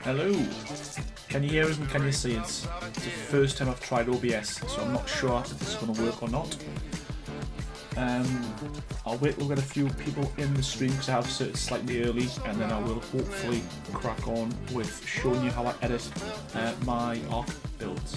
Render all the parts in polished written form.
Hello. Can you hear us and can you see us? It's the first time I've tried OBS, so I'm not sure if this is going to work or not. I'll wait till we get a few people in the stream because I have started slightly early, and then I will hopefully crack on with showing you how I edit my Ark builds.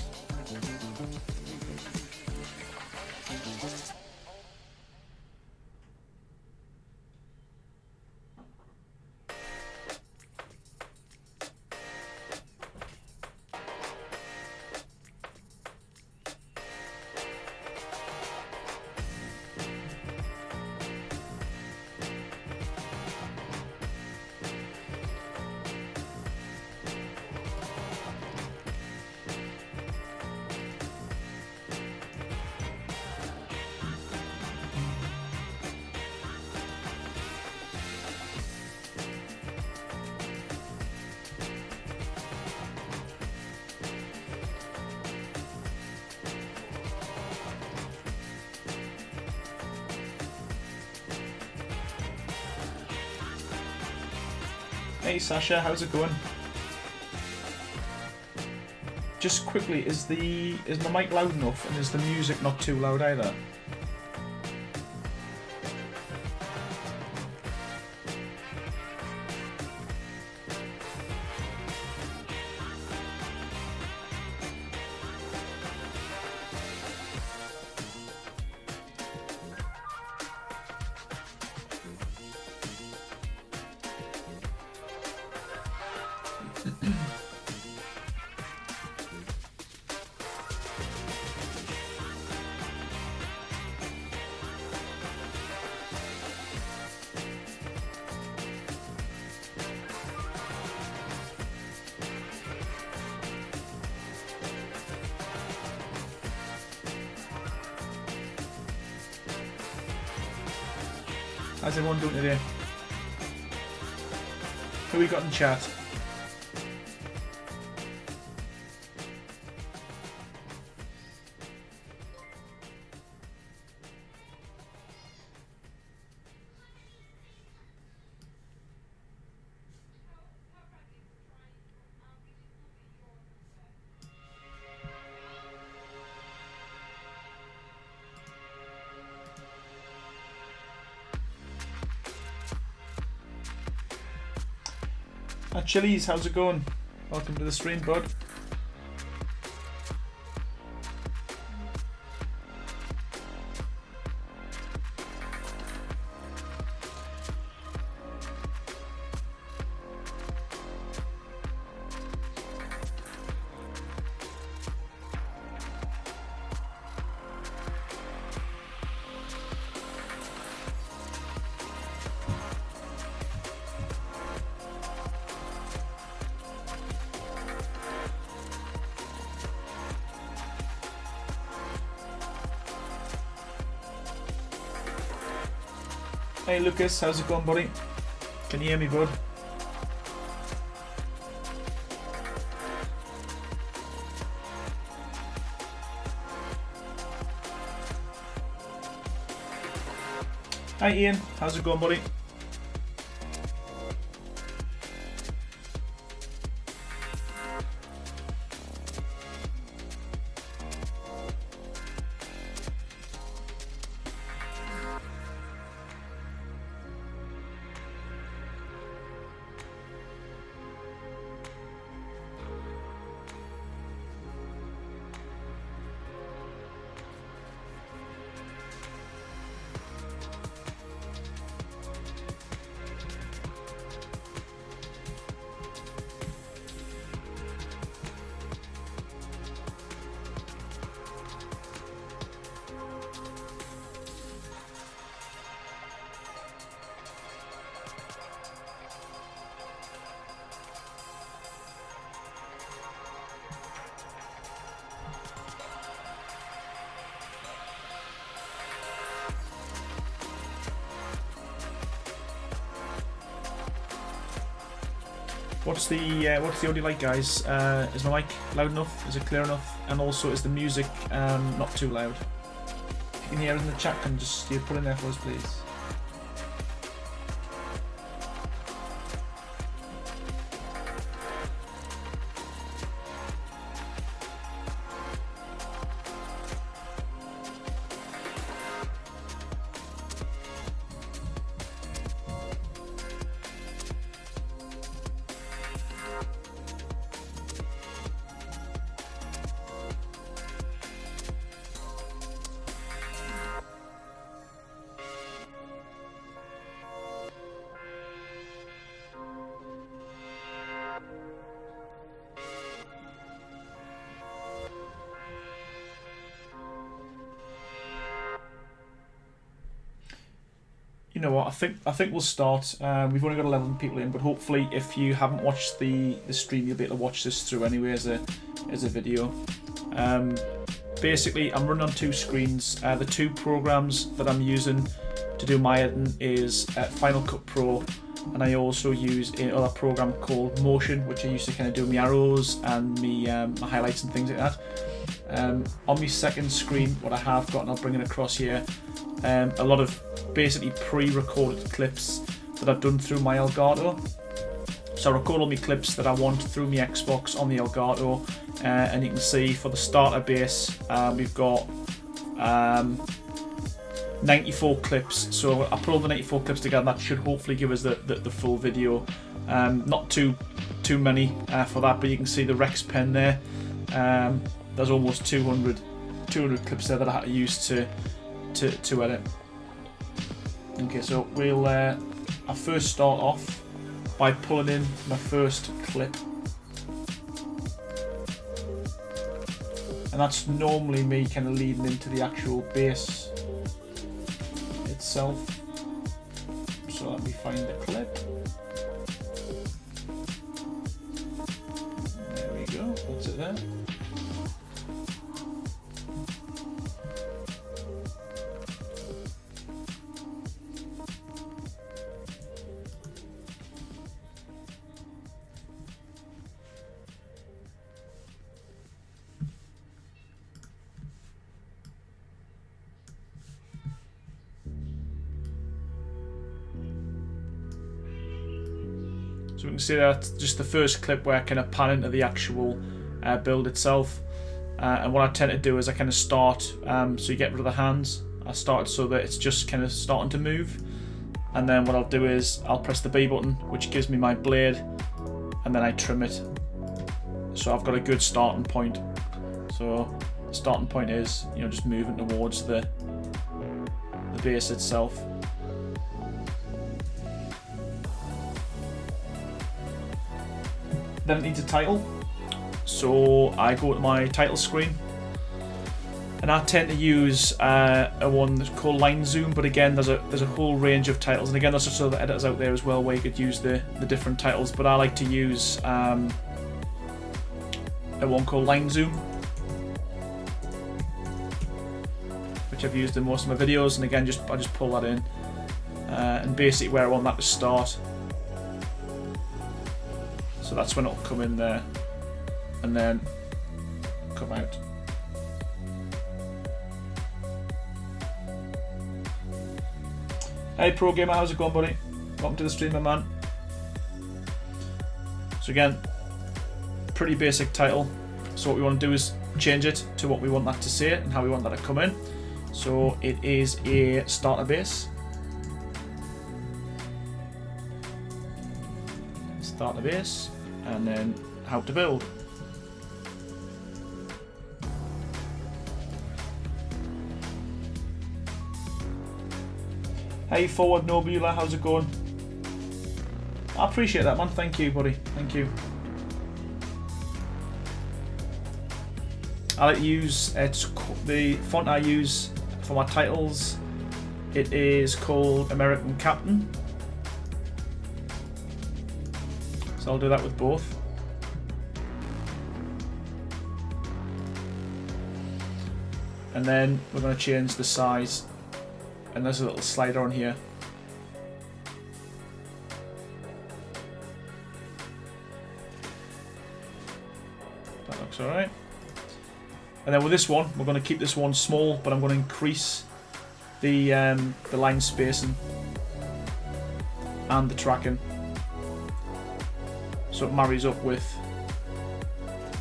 Hey Sasha, how's it going? Just quickly, is my mic loud enough and is the music not too loud either? How's everyone doing today? Who we got in chat? Chili's, how's it going? Welcome to the stream, bud. Hey Lucas, how's it going, buddy? Can you hear me, bud? Hi Ian, how's it going, buddy? What's the audio like, guys? Is my mic loud enough? Is it clear enough? And also, is the music not too loud? If you can hear it in the chat, can just put in there for us, please. you know what? I think we'll start. We've only got 11 people in, but hopefully, if you haven't watched the stream, you'll be able to watch this through anyway as a video. Basically, I'm running on 2 screens. The 2 programs that I'm using to do my editing is Final Cut Pro, and I also use another program called Motion, which I use to kind of do my arrows and my highlights and things like that. On my second screen, what I have got, and I'll bring it across here, a lot of basically pre-recorded clips that I've done through my Elgato. So I record all my clips that I want through my Xbox on the Elgato, and you can see for the starter base we've got 94 clips. So I put all the 94 clips together, and that should hopefully give us the full video. Not too many for that, but you can see the Rex pen there. There's almost 200 clips there that I had to use to edit. Okay, so we'll I first start off by pulling in my first clip, and that's normally me kind of leading into the actual base itself. So let me find the clip. There we go, that's it there. So we can see that's just the first clip where I kind of pan into the actual build itself. And what I tend to do is I kind of start, so you get rid of the hands. I start so that it's just kind of starting to move. And then what I'll do is I'll press the B button, which gives me my blade, and then I trim it. So I've got a good starting point. So the starting point is, you know, just moving towards the base itself. Then it needs a title, so I go to my title screen, and I tend to use a one that's called Line Zoom. But again, there's a whole range of titles, and again, there's just other editors out there as well where you could use the different titles. But I like to use a one called Line Zoom, which I've used in most of my videos. And again, I just pull that in, and basically where I want that to start. So that's when it'll come in there and then come out. Hey Pro Gamer, how's it going, buddy? Welcome to the stream, my man. So again, pretty basic title. So what we want to do is change it to what we want that to say and how we want that to come in. So it is a starter base. Starter base. And then how to build. Hey Forward Nobula, how's it going? I appreciate that, man. Thank you, buddy. Thank you. I like to use the font I use for my titles. It is called American Captain. So I'll do that with both. And then we're going to change the size. And there's a little slider on here. That looks alright. And then with this one, we're going to keep this one small, but I'm going to increase the line spacing and the tracking, so it marries up with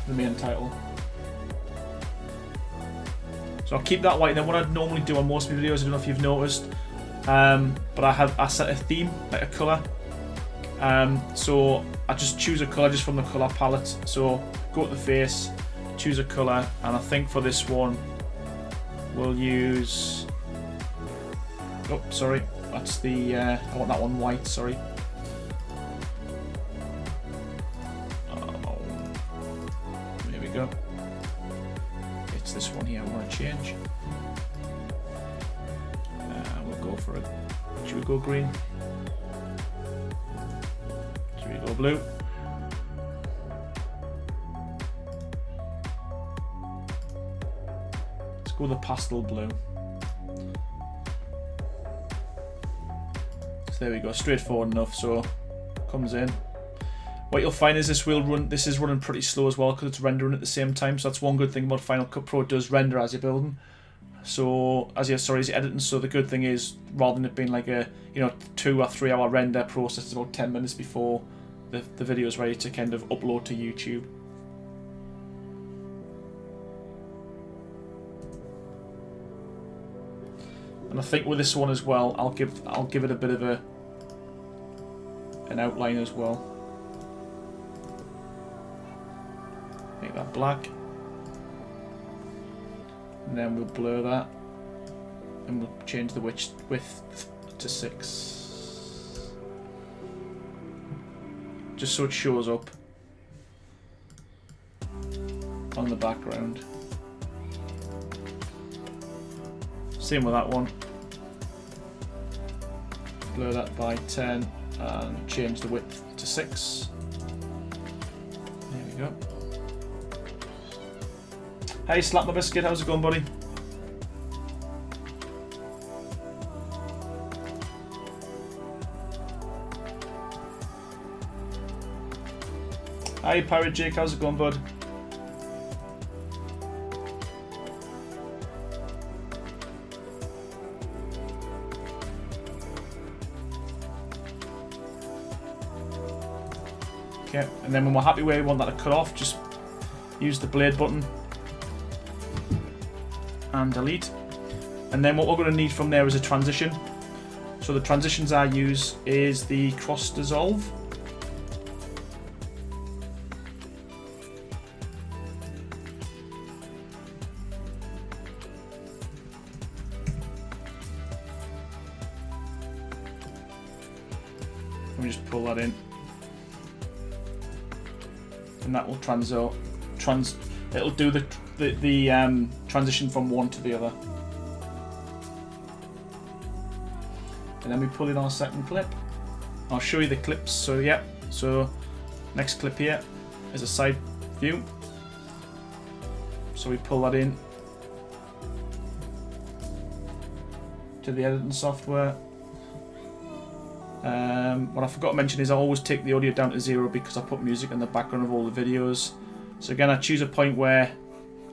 the main title. So I'll keep that white. Then what I'd normally do on most of my videos, I don't know if you've noticed, but I set a theme, like a colour. So I just choose a colour just from the colour palette. So go to the face, choose a colour, and I think for this one we'll use, oh sorry, that's the, I want that one white, sorry. Go. It's this one here I want to change. We'll go for for it. Should we go green? Should we go blue? Let's go the pastel blue. So there we go, straightforward enough. So comes in. What you'll find is this is running pretty slow as well because it's rendering at the same time. So that's one good thing about Final Cut Pro. It does render as you're building. So as you're editing. So the good thing is, rather than it being like a 2 or 3 hour render process, it's about 10 minutes before the video is ready to kind of upload to YouTube. And I think with this one as well, I'll give it a bit of an outline as well. Make that black, and then we'll blur that, and we'll change the width to 6, just so it shows up on the background. Same with that one. Blur that by 10 and change the width to 6. There we go. Hey, Slap My Biscuit, how's it going, buddy? Hi, Pirate Jake, how's it going, bud? Okay, and then when we're happy where we want that to cut off, just use the blade button and delete. And then what we're going to need from there is a transition. So the transitions I use is the cross dissolve. Let me just pull that in. And that will it'll do the transition from one to the other. And then we pull in our second clip. I'll show you the clips. So yeah, so next clip here is a side view. So we pull that in to the editing software. What I forgot to mention is I always take the audio down to 0 because I put music in the background of all the videos. So again, I choose a point where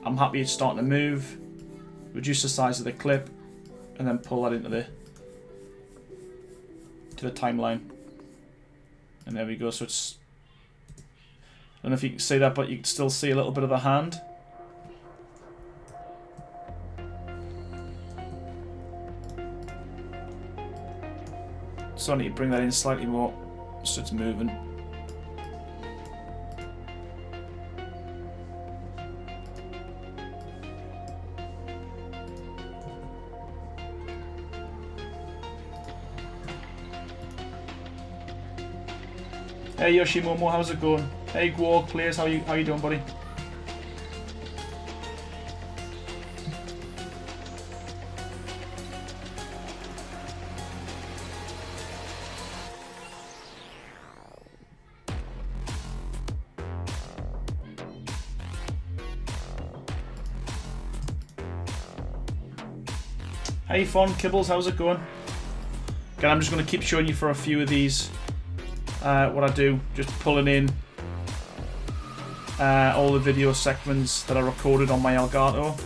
I'm happy it's starting to move, reduce the size of the clip, and then pull that into the timeline. And there we go. So it's, I don't know if you can see that, but you can still see a little bit of the hand. So I need to bring that in slightly more so it's moving. Hey Yoshimomo, how's it going? Hey Guog Players, how you doing, buddy? Hey Fon Kibbles, how's it going? Again, I'm just going to keep showing you for a few of these what I do, just pulling in all the video segments that are recorded on my Elgato.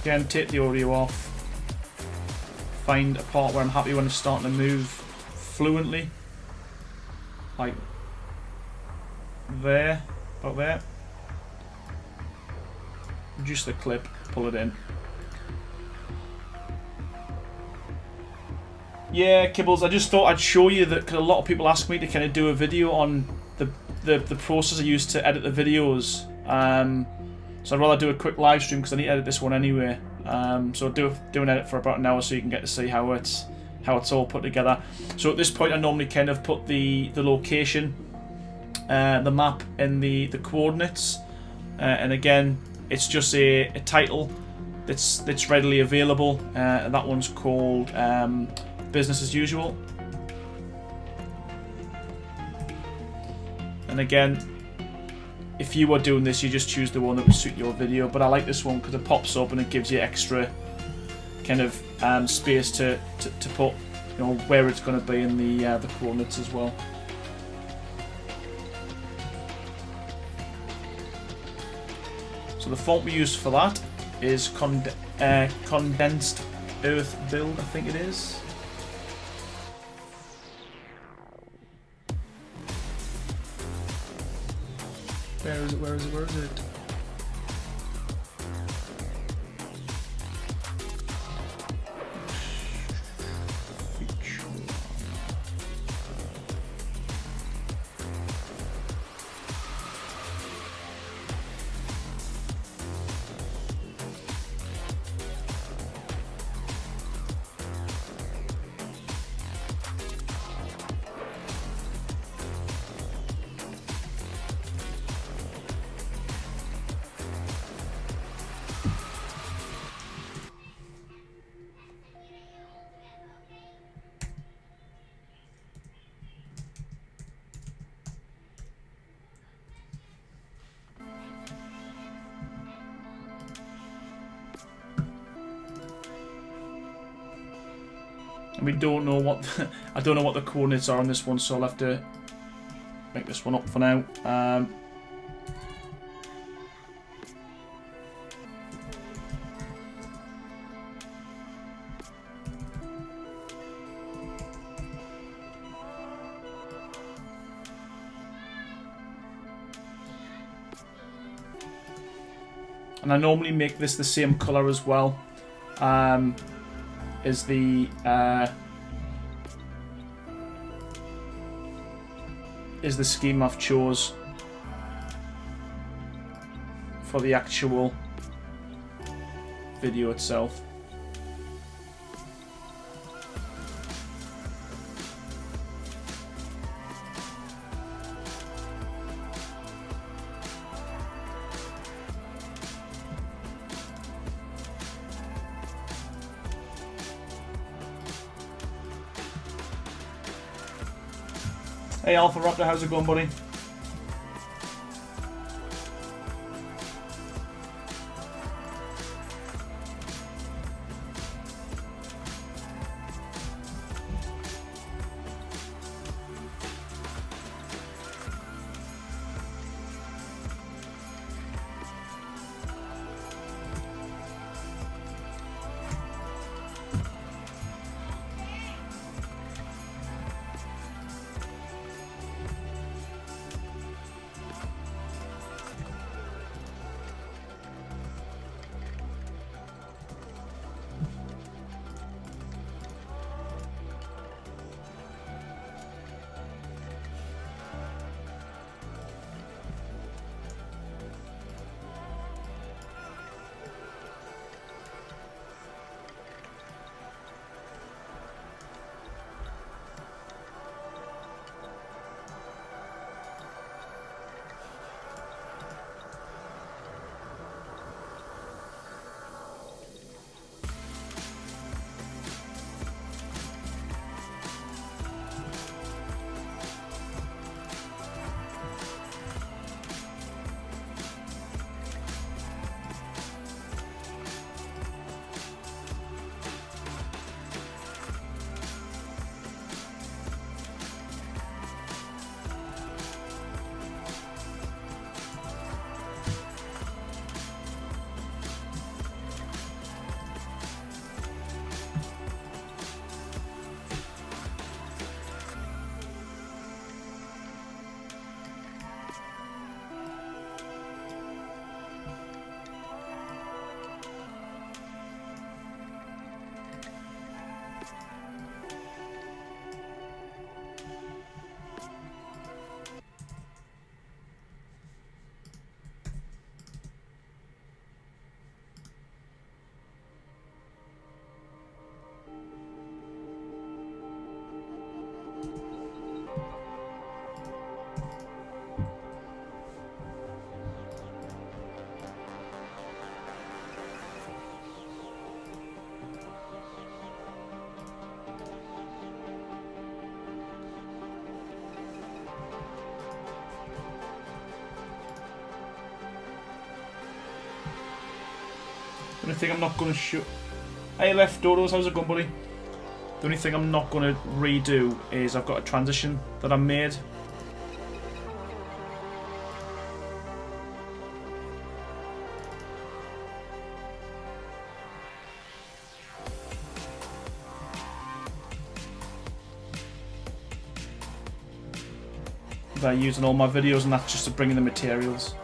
Again, take the audio off, find a part where I'm happy when it's starting to move fluently, like there, about there. Reduce the clip, pull it in. Yeah, Kibbles, I just thought I'd show you that, because a lot of people ask me to kind of do a video on the process I use to edit the videos. So I'd rather do a quick live stream because I need to edit this one anyway. So do an edit for about an hour so you can get to see how it how it's all put together. So at this point I normally kind of put the location, the map, and the coordinates, and again it's just a title that's readily available, and that one's called business as usual. And again, if you were doing this, you just choose the one that would suit your video, but I like this one because it pops up and it gives you extra kind of space to put, you know, where it's going to be in the coordinates as well. So the font we use for that is Condensed Earth Build, I think it is. Where is it? Where is it? Where is it? And we don't know what I don't know what the coordinates are on this one, so I'll have to make this one up for now. And I normally make this the same colour as well. Is the scheme I've chose for the actual video itself. Hey Alpha Raptor, how's it going, buddy? The only thing I'm not going to show... Hey Left Dodos, how's it going, buddy? The only thing I'm not going to redo is I've got a transition that I made. That I use in all my videos, and that's just to bring in the materials.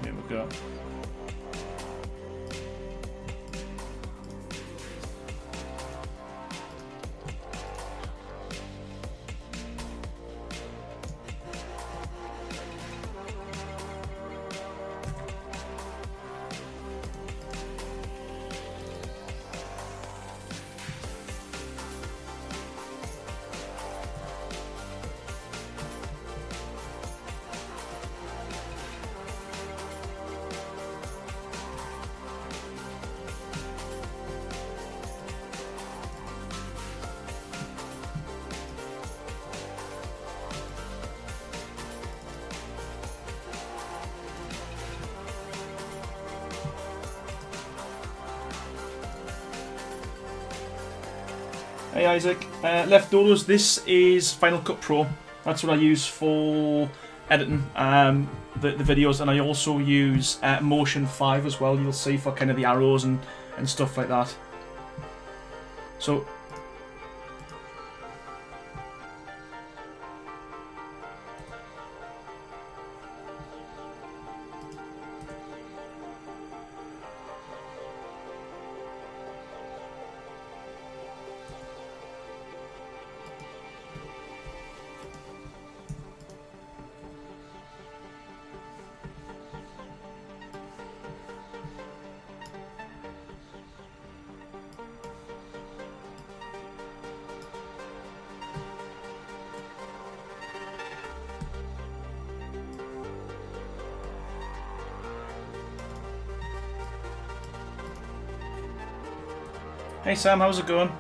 Here we go. Hey Isaac, Left Dodos, this is Final Cut Pro. That's what I use for editing the videos, and I also use Motion 5 as well, you'll see, for kind of the arrows and stuff like that. So hey Sam, how's it going?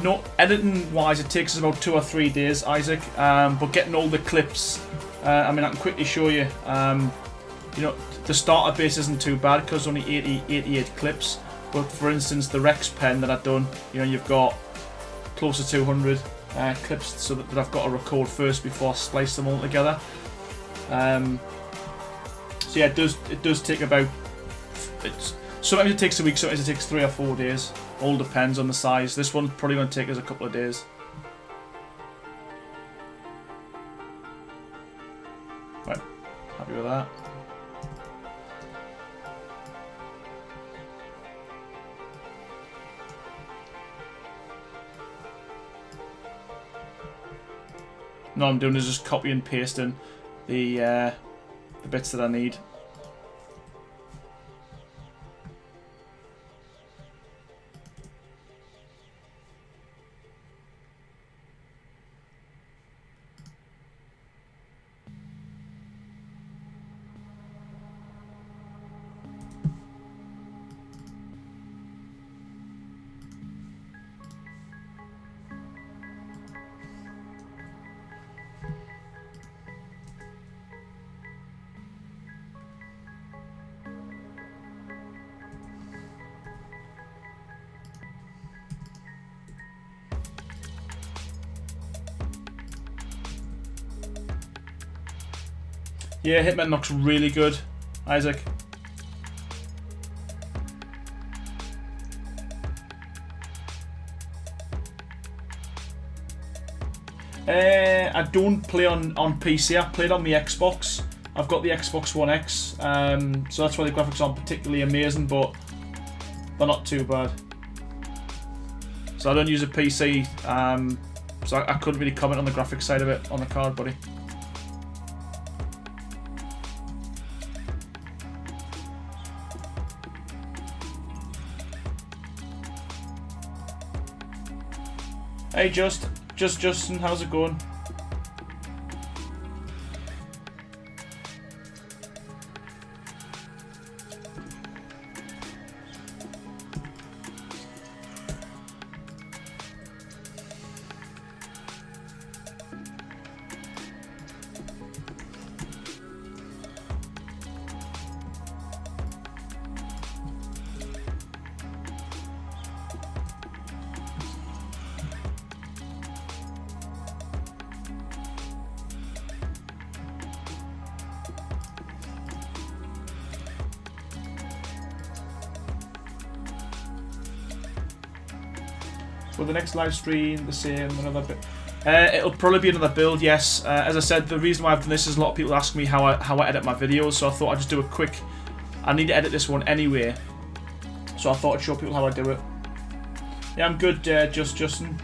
No, editing wise, it takes us about 2 or 3 days, Isaac. But getting all the clips, I mean, I can quickly show you. You know, the starter base isn't too bad because only 88 clips. But for instance, the Rex pen that I've done, you know, you've got close to 200 clips, so that I've got to record first before I splice them all together. So yeah, it does take about. Sometimes it takes a week, sometimes it takes 3 or 4 days. All depends on the size. This one's probably going to take us a couple of days. Right, happy with that. Now all I'm doing is just copy and pasting the bits that I need. Yeah, Hitman looks really good, Isaac. I don't play on PC, I played on the Xbox. I've got the Xbox One X, so that's why the graphics aren't particularly amazing, but they're not too bad. So I don't use a PC, so I couldn't really comment on the graphics side of it on the card, buddy. Hey, Justin, how's it going? Will the next live stream the same? Another bit? It'll probably be another build, yes. As I said, the reason why I've done this is a lot of people ask me how I edit my videos, so I thought I'd just do a quick. I need to edit this one anyway, so I thought I'd show people how I do it. Yeah, I'm good, Joshin,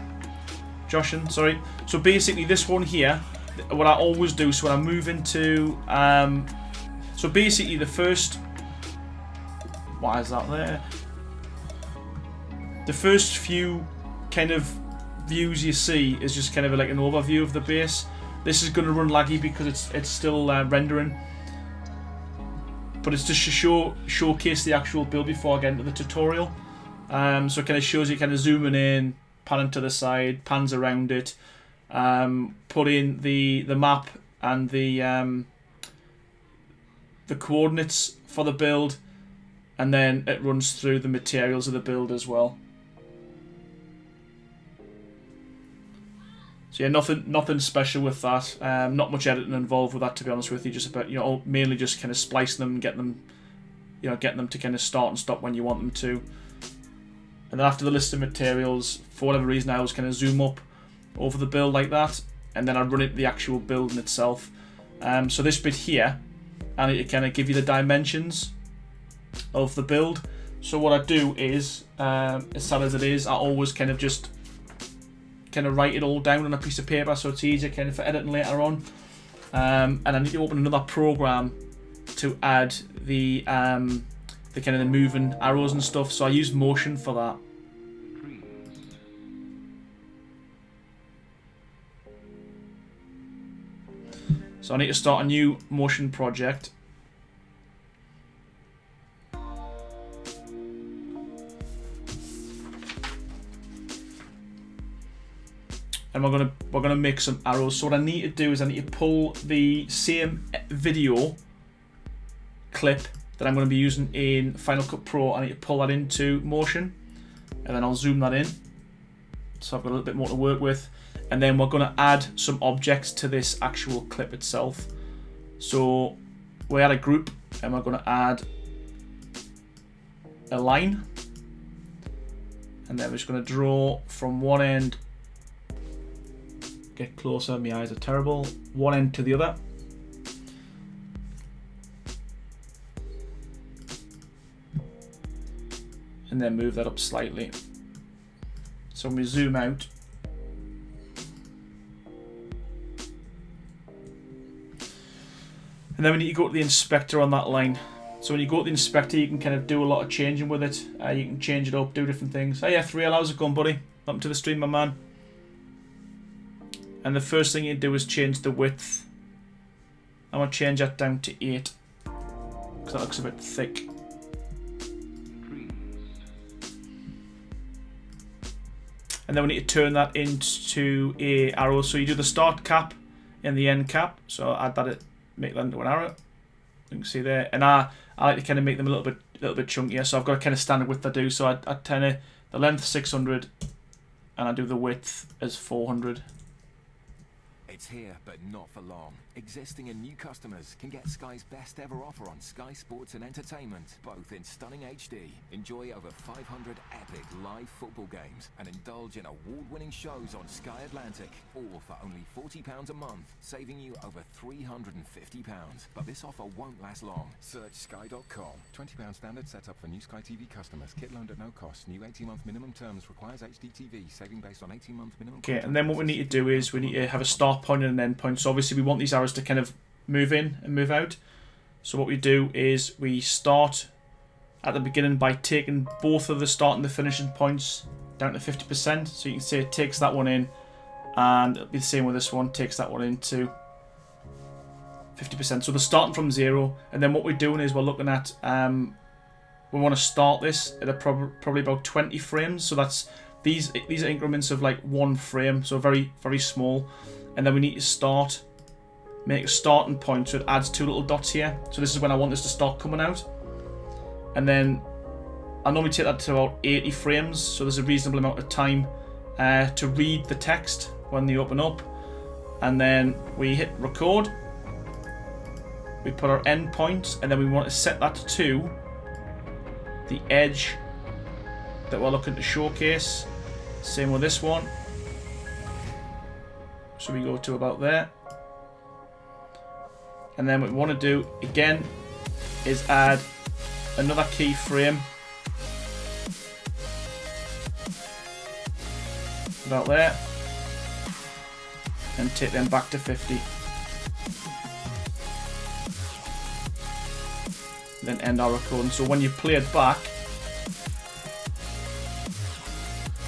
sorry. So basically, this one here, what I always do, so when I move into, so basically the first. Why is that there? The first few kind of views you see is just kind of like an overview of the base. This is going to run laggy because it's still rendering, but it's just to showcase the actual build before I get into the tutorial. So it kind of shows you kind of zooming in, panning to the side, pans around it, put in the map and the coordinates for the build, and then it runs through the materials of the build as well. So yeah, nothing special with that. Not much editing involved with that, to be honest with you. Just about, mainly just kind of splicing them and get them to kind of start and stop when you want them to. And then after the list of materials, for whatever reason, I always kind of zoom up over the build like that, and then I run it the actual build in itself. So this bit here, I need to kind of give you the dimensions of the build. So what I do is, as sad as it is, I always kind of just write it all down on a piece of paper, so it's easier kind of for editing later on. And I need to open another program to add the kind of the moving arrows and stuff. So I use Motion for that. So I need to start a new Motion project. And we're gonna make some arrows. So what I need to do is I need to pull the same video clip that I'm going to be using in Final Cut Pro. I need to pull that into Motion, and then I'll zoom that in. So I've got a little bit more to work with, and then we're going to add some objects to this actual clip itself. So we add a group, and we're going to add a line, and then we're just going to draw from one end. Get closer, my eyes are terrible. One end to the other. And then move that up slightly. So when we zoom out, and then we need to go to the inspector on that line. So when you go to the inspector, you can kind of do a lot of changing with it. You can change it up, do different things. Oh yeah, 3L, how's it going, buddy? Welcome to the stream, my man. And the first thing you do is change the width. I'm going to change that down to 8, because that looks a bit thick. And then we need to turn that into a arrow. So you do the start cap and the end cap. So I'll add that, make that into an arrow. You can see there. And I like to kind of make them a little bit chunkier. So I've got a kind of standard width I do. So I turn the length 600, and I do the width as 400. It's here, but not for long. Existing and new customers can get Sky's best ever offer on Sky Sports and Entertainment, both in stunning HD. Enjoy over 500 epic live football games and indulge in award-winning shows on Sky Atlantic, all for only £40 a month, saving you over £350. But this offer won't last long. Search sky.com. £20 standard setup for new Sky TV customers. Kit loaned at no cost. New 18-month minimum terms requires HDTV. Saving based on 18-month minimum. Okay, and then what we need to do is we need to have a start point and an end point. So obviously we want these arrows to kind of move in and move out. So what we do is we start at the beginning by taking both of the start and the finishing points down to 50%. So you can see it takes that one in, and it'll be the same with this one, takes that one into 50%. So they're starting from 0, and then what we're doing is we're looking at, we want to start this at probably about 20 frames. So that's these are increments of like 1 frame, so very, very small. And then we need to make a starting point, so it adds 2 little dots here. So this is when I want this to start coming out. And then I normally take that to about 80 frames, so there's a reasonable amount of time to read the text when they open up. And then we hit record, we put our end point, and then we want to set that to the edge that we're looking to showcase. Same with this one. So we go to about there. And then what we want to do again is add another keyframe about there and take them back to 50. Then end our recording. So when you play it back,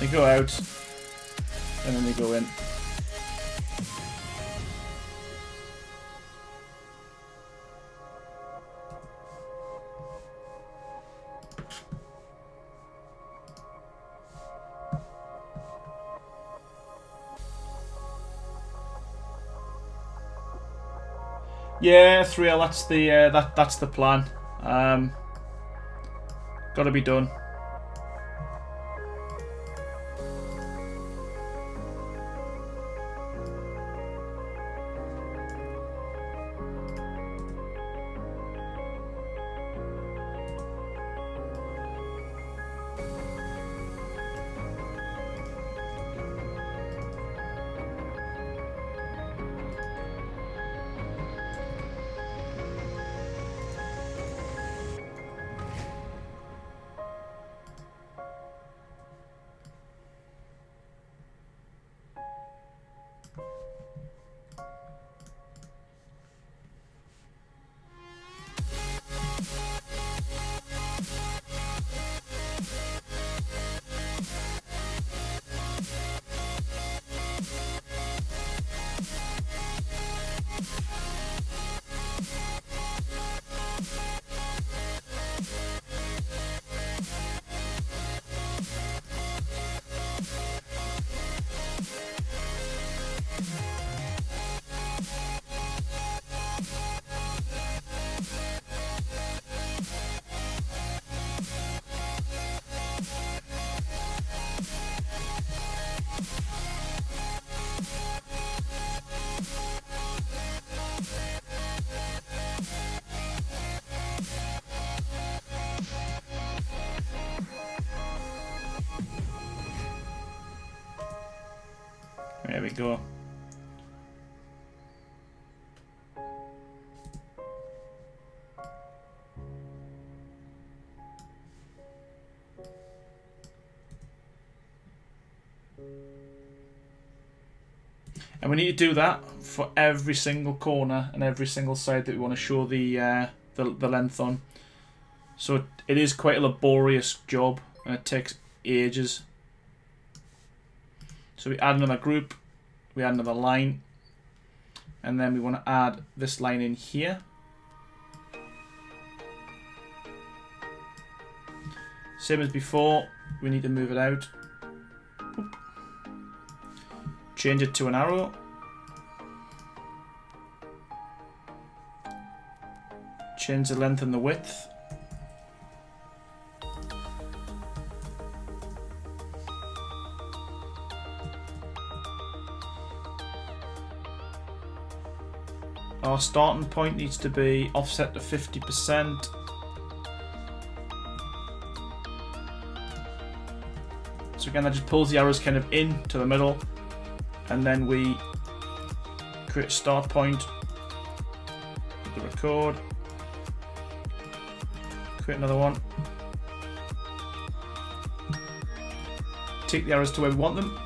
they go out and then they go in. Yeah, 3L. That's the plan. Got to be done. There we go. And we need to do that for every single corner and every single side that we want to show the length on. So it is quite a laborious job and it takes ages. So we add another group, we add another line, and then we want to add this line in here. Same as before, we need to move it out. Boop. Change it to an arrow. Change the length and the width. Our starting point needs to be offset to 50%. So again, that just pulls the arrows kind of in to the middle, and then we create a start point, the record, create another one, take the arrows to where we want them.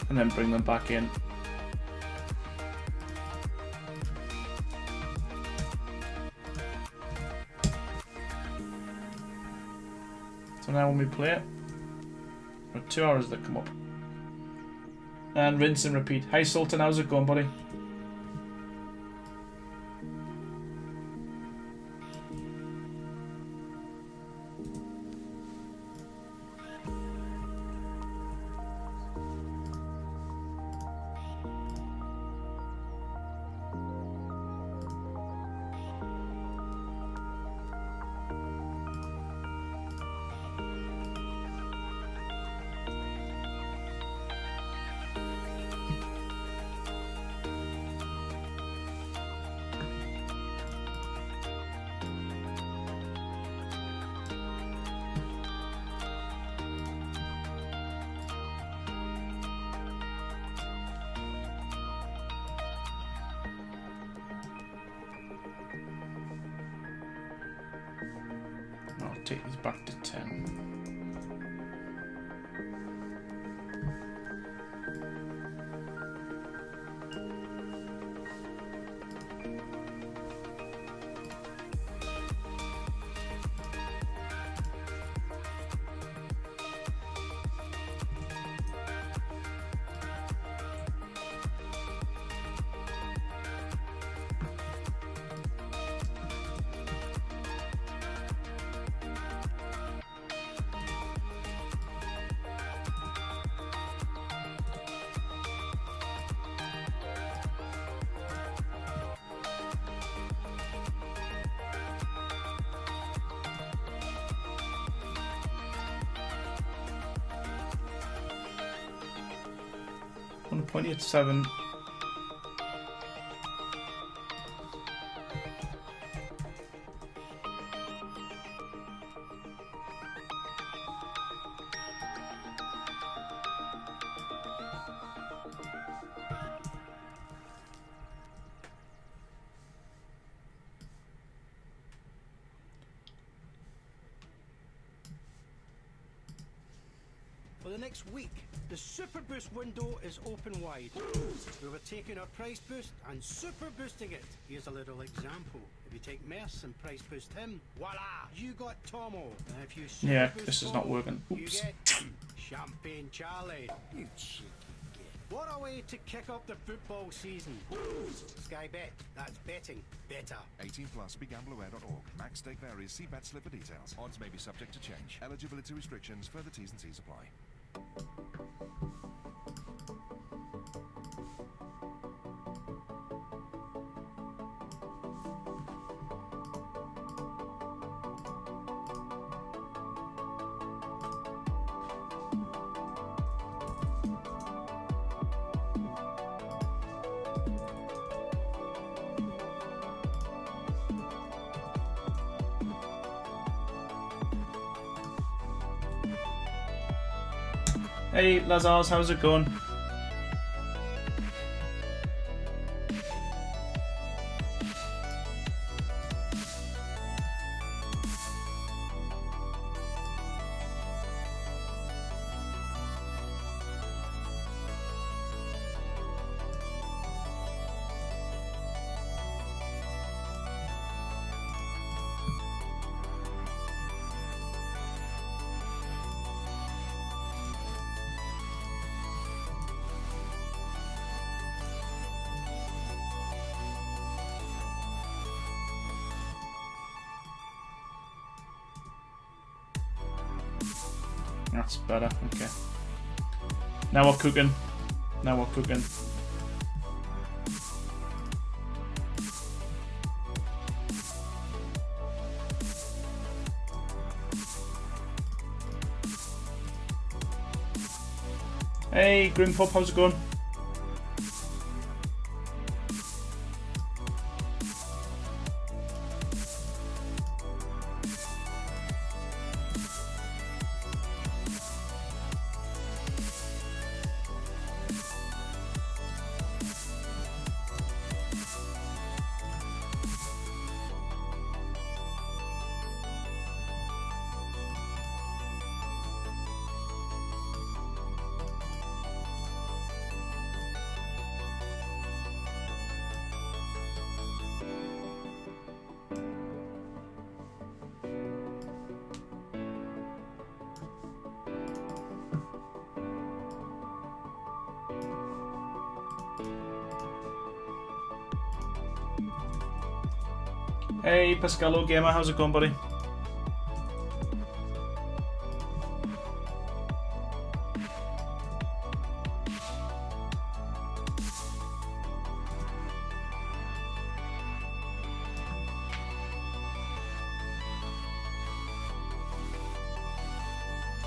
and then bring them back in. So now when we play it, we've got 2 hours that come up. And rinse and repeat. Hi Sultan, how's it going, buddy? I'll take these back to 10. Point 7. For the next week, the Super Boost window is open wide. We were taking our price boost and super boosting it. Here's a little example. If you take Merce and price boost him, voila, you got Tomo. And if you super Yeah, boost this is Tomo, not working. you Oops. get Champagne Charlie. You cheeky git. What a way to kick off the football season. Sky Bet, that's betting better. 18 plus, begambleaware.org. Max stake varies. See bet slip for details. Odds may be subject to change. Eligibility restrictions. Further T's and C's apply. Hey Lazars, how's it going? That's better, okay. Now we're cooking. Now we're cooking. Hey, Grim Pop, how's it going? Hey, Pascalo Gamer, how's it going, buddy?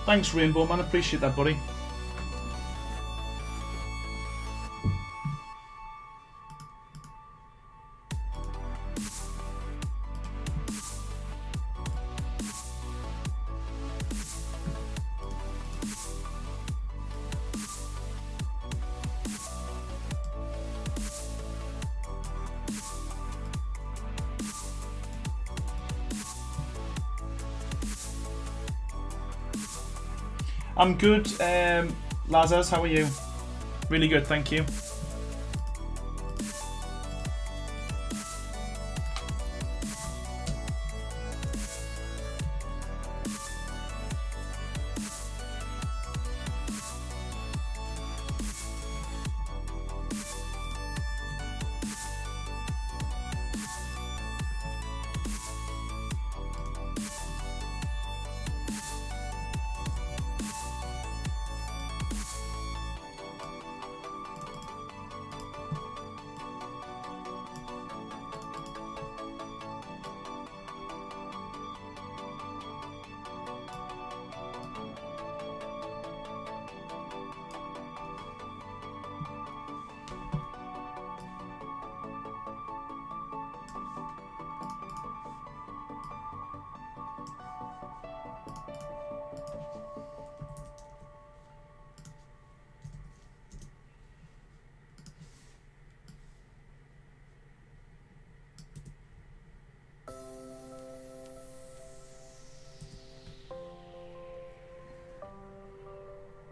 Thanks, Rainbow Man. Appreciate that, buddy. I'm good, Lazarus, how are you? Really good, thank you.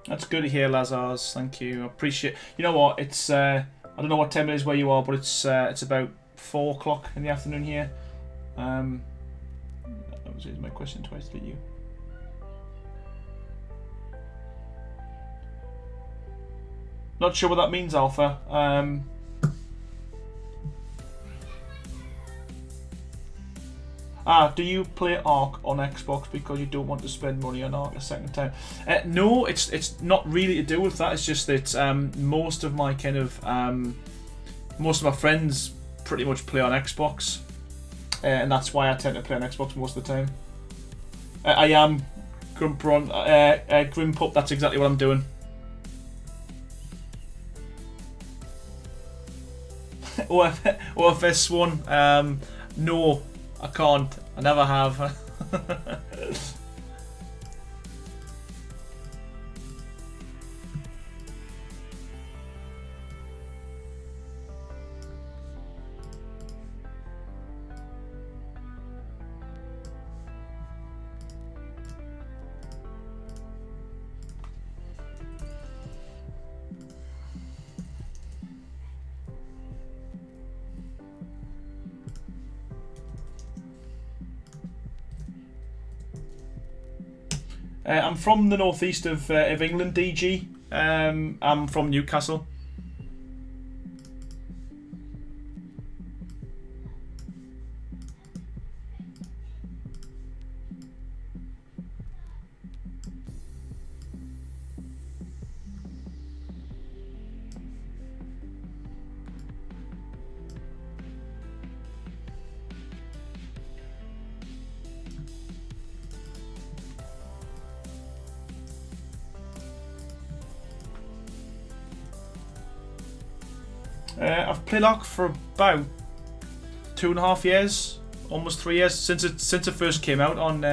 That's good to hear, Lazars. Thank you. I appreciate. You know what? It's I don't know what time it is where you are, but it's about 4 o'clock in the afternoon here. That was my question twice to you. Not sure what that means, Alpha. Do you play Ark on Xbox because you don't want to spend money on Ark a second time? No, it's not really to do with that. It's just that most of my friends pretty much play on Xbox, and that's why I tend to play on Xbox most of the time. I am Grimpup. That's exactly what I'm doing. OFS Swan. No. I can't. I never have. I'm from the northeast of England, DG. I'm from Newcastle. I've played Ark for about 2.5 years, almost 3 years since it first came out on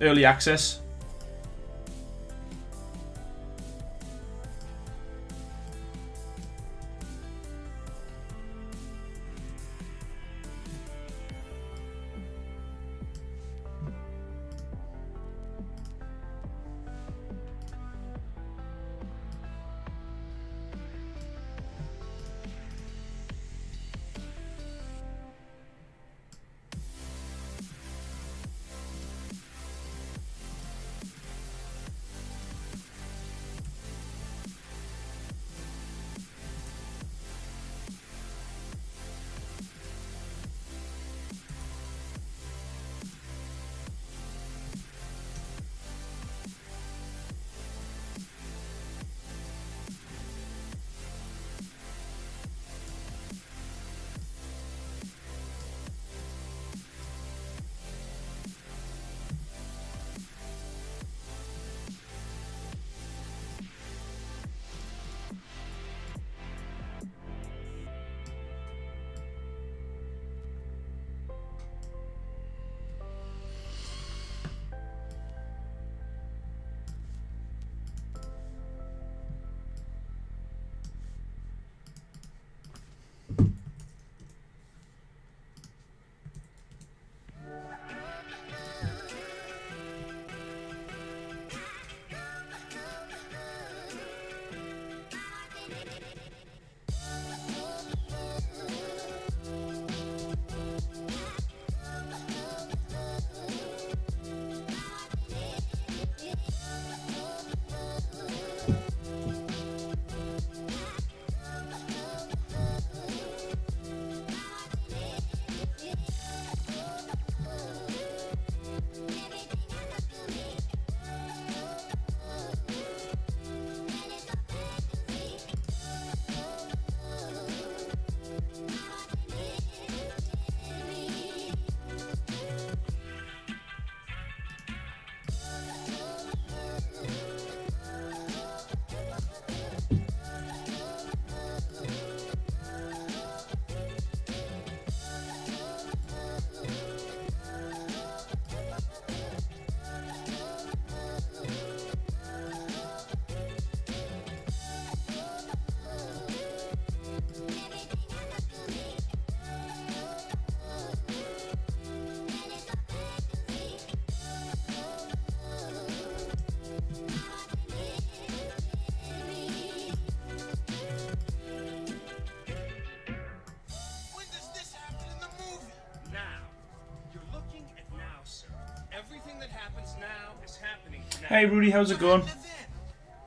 early access. Hey Rudy, how's it going?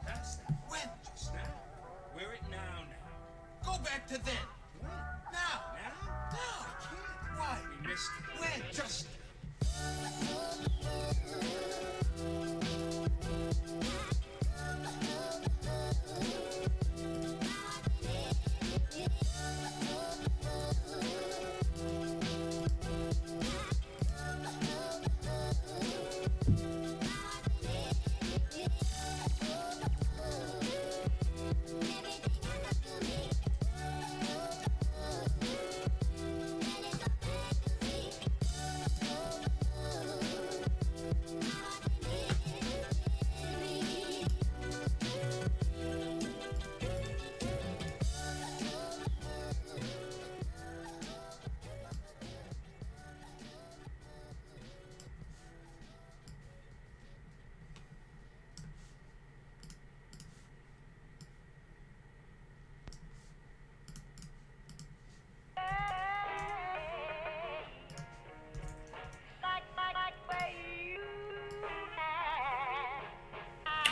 That's when just now. We're at now. Go back to then. Now. Now? No, I can't. Why? We missed it. When? Just.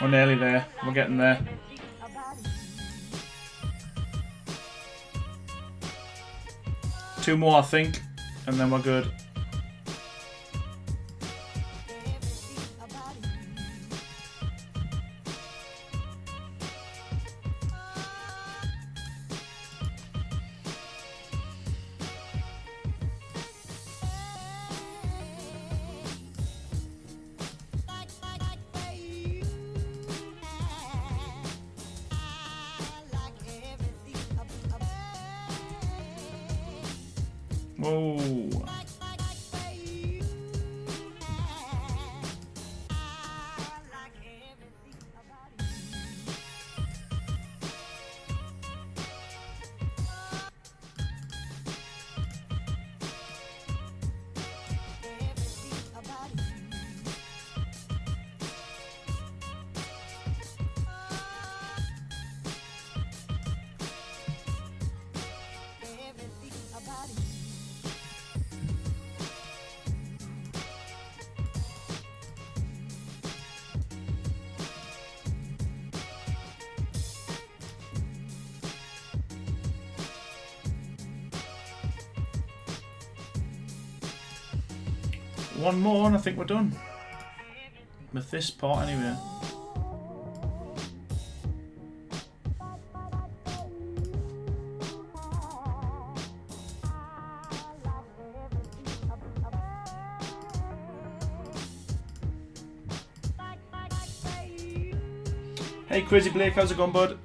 We're nearly there. We're getting there. Two more, I think, and then we're good. Whoa. One more and I think we're done. With this part anyway. Hey Crazy Blake, how's it going, bud?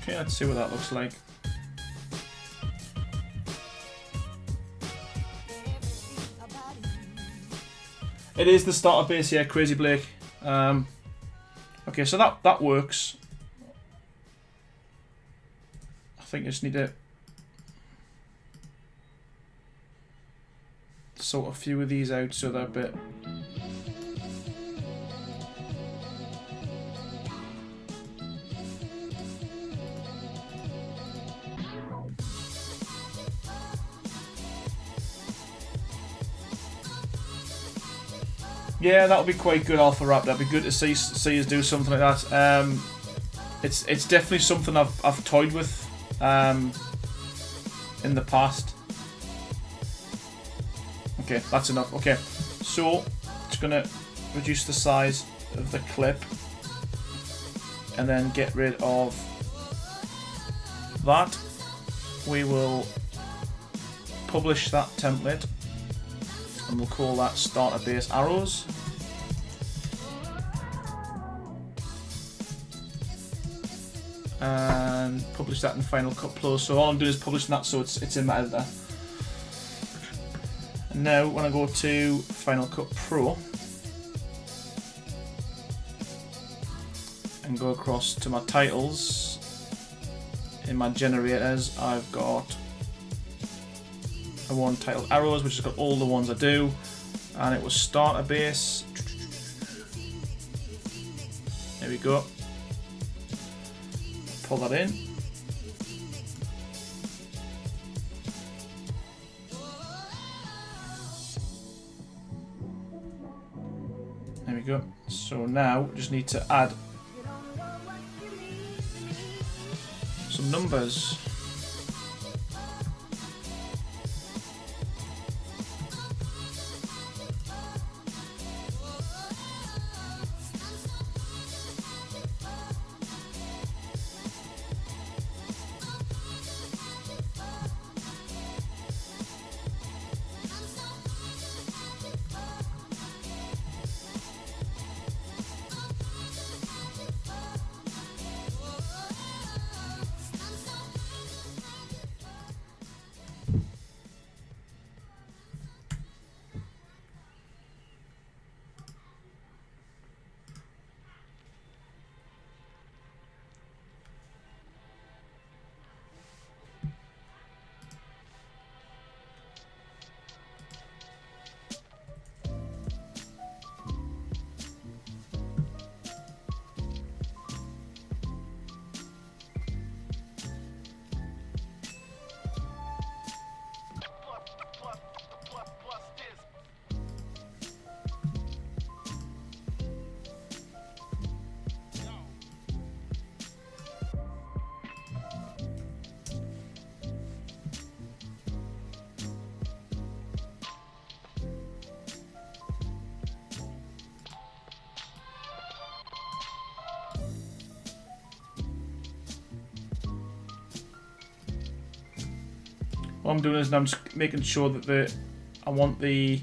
Okay, let's see what that looks like. It is the starter base here, Crazy Blake. Okay, so that works. I think I just need to sort a few of these out so they're a bit. Yeah, that would be quite good alpha wrap. That'd be good to see us do something like that. It's definitely something I've toyed with in the past. Okay, that's enough. Okay, so just gonna reduce the size of the clip and then get rid of that. We will publish that template and we'll call that starter base arrows. And publish that in Final Cut Plus. So all I'm doing is publishing that so it's in my editor. And now when I go to Final Cut Pro and go across to my titles, in my generators I've got a one titled arrows, which has got all the ones I do, and it was starter base. There we go. Pull that in. There we go. So now we just need to add some numbers. What I'm doing is I'm just making sure that I want the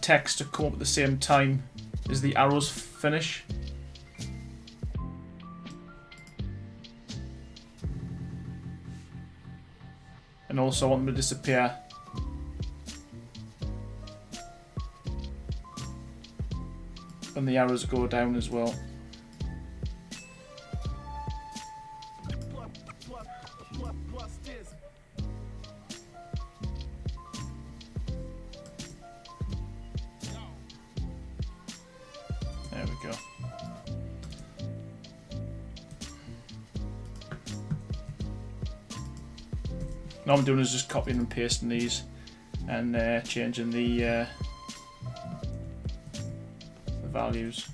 text to come up at the same time as the arrows finish. And also I want them to disappear. When the arrows go down as well. There we go. Now what I'm doing is just copying and pasting these and changing the values.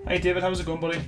Hey David, how's it going, buddy?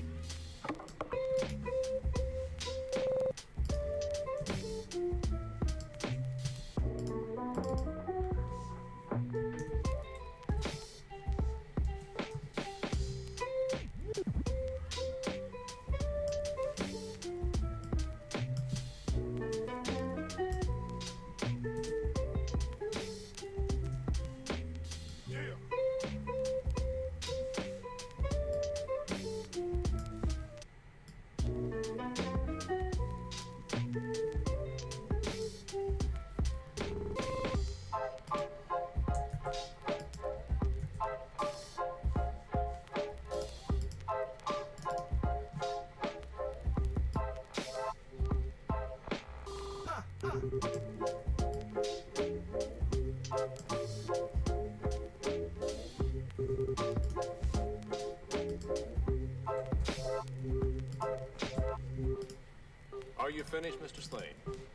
finished, Mr. Slade?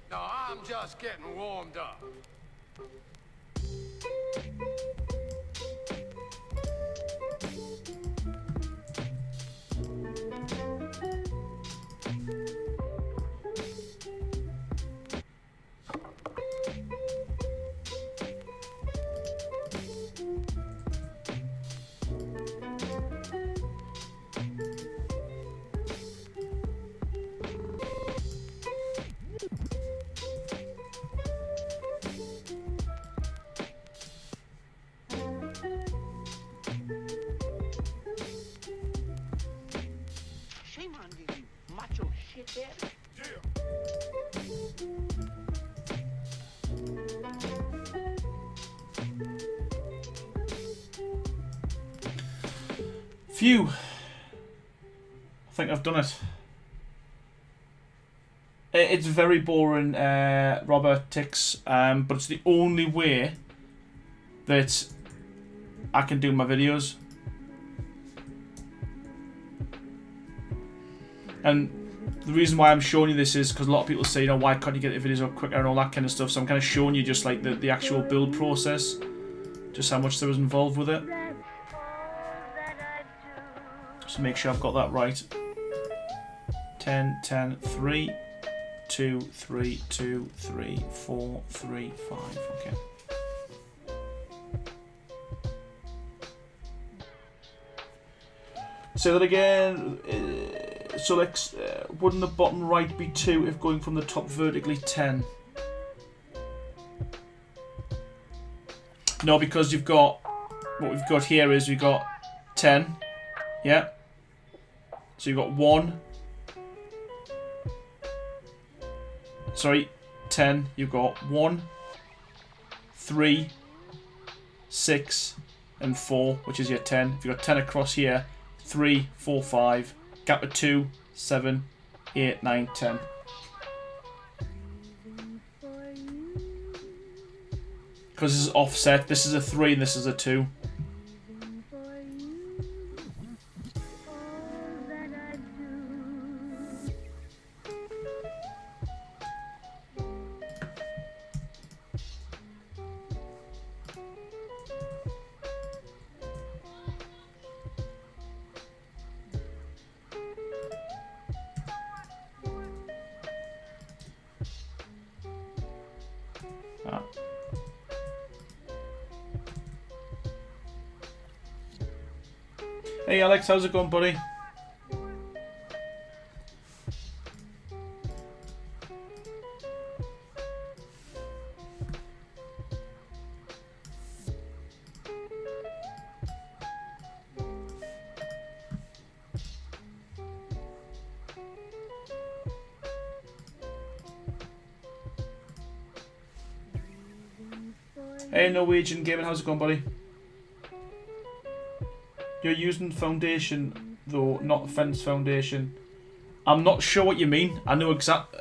No, I'm just getting warmed up. Shame on you, you macho shithead. Phew. I think I've done it. It's very boring, robotics, but it's the only way that I can do my videos. And the reason why I'm showing you this is because a lot of people say, you know, why can't you get the videos up quicker and all that kind of stuff. So I'm kind of showing you just like the actual build process, just how much there was involved with it. So make sure I've got that right. 10, 10, 3, 2, 3, 2, 3, 4, 3, 5. Okay. Say that again. So let's, wouldn't the bottom right be 2 if going from the top vertically 10? No, because you've got, what we've got here is we've got 10. Yeah. So you've got 1. Sorry, 10. You've got 1, 3, 6, and 4, which is your 10. If you've got 10 across here, 3, 4, 5. Gap of 2, 7, 8, 9, 10. Because this is offset. This is a 3 and this is a 2. Hey Alex, how's it going, buddy? Hey Norwegian Gaming, how's it going, buddy? You're using foundation, though, not fence foundation. I'm not sure what you mean. I know exact.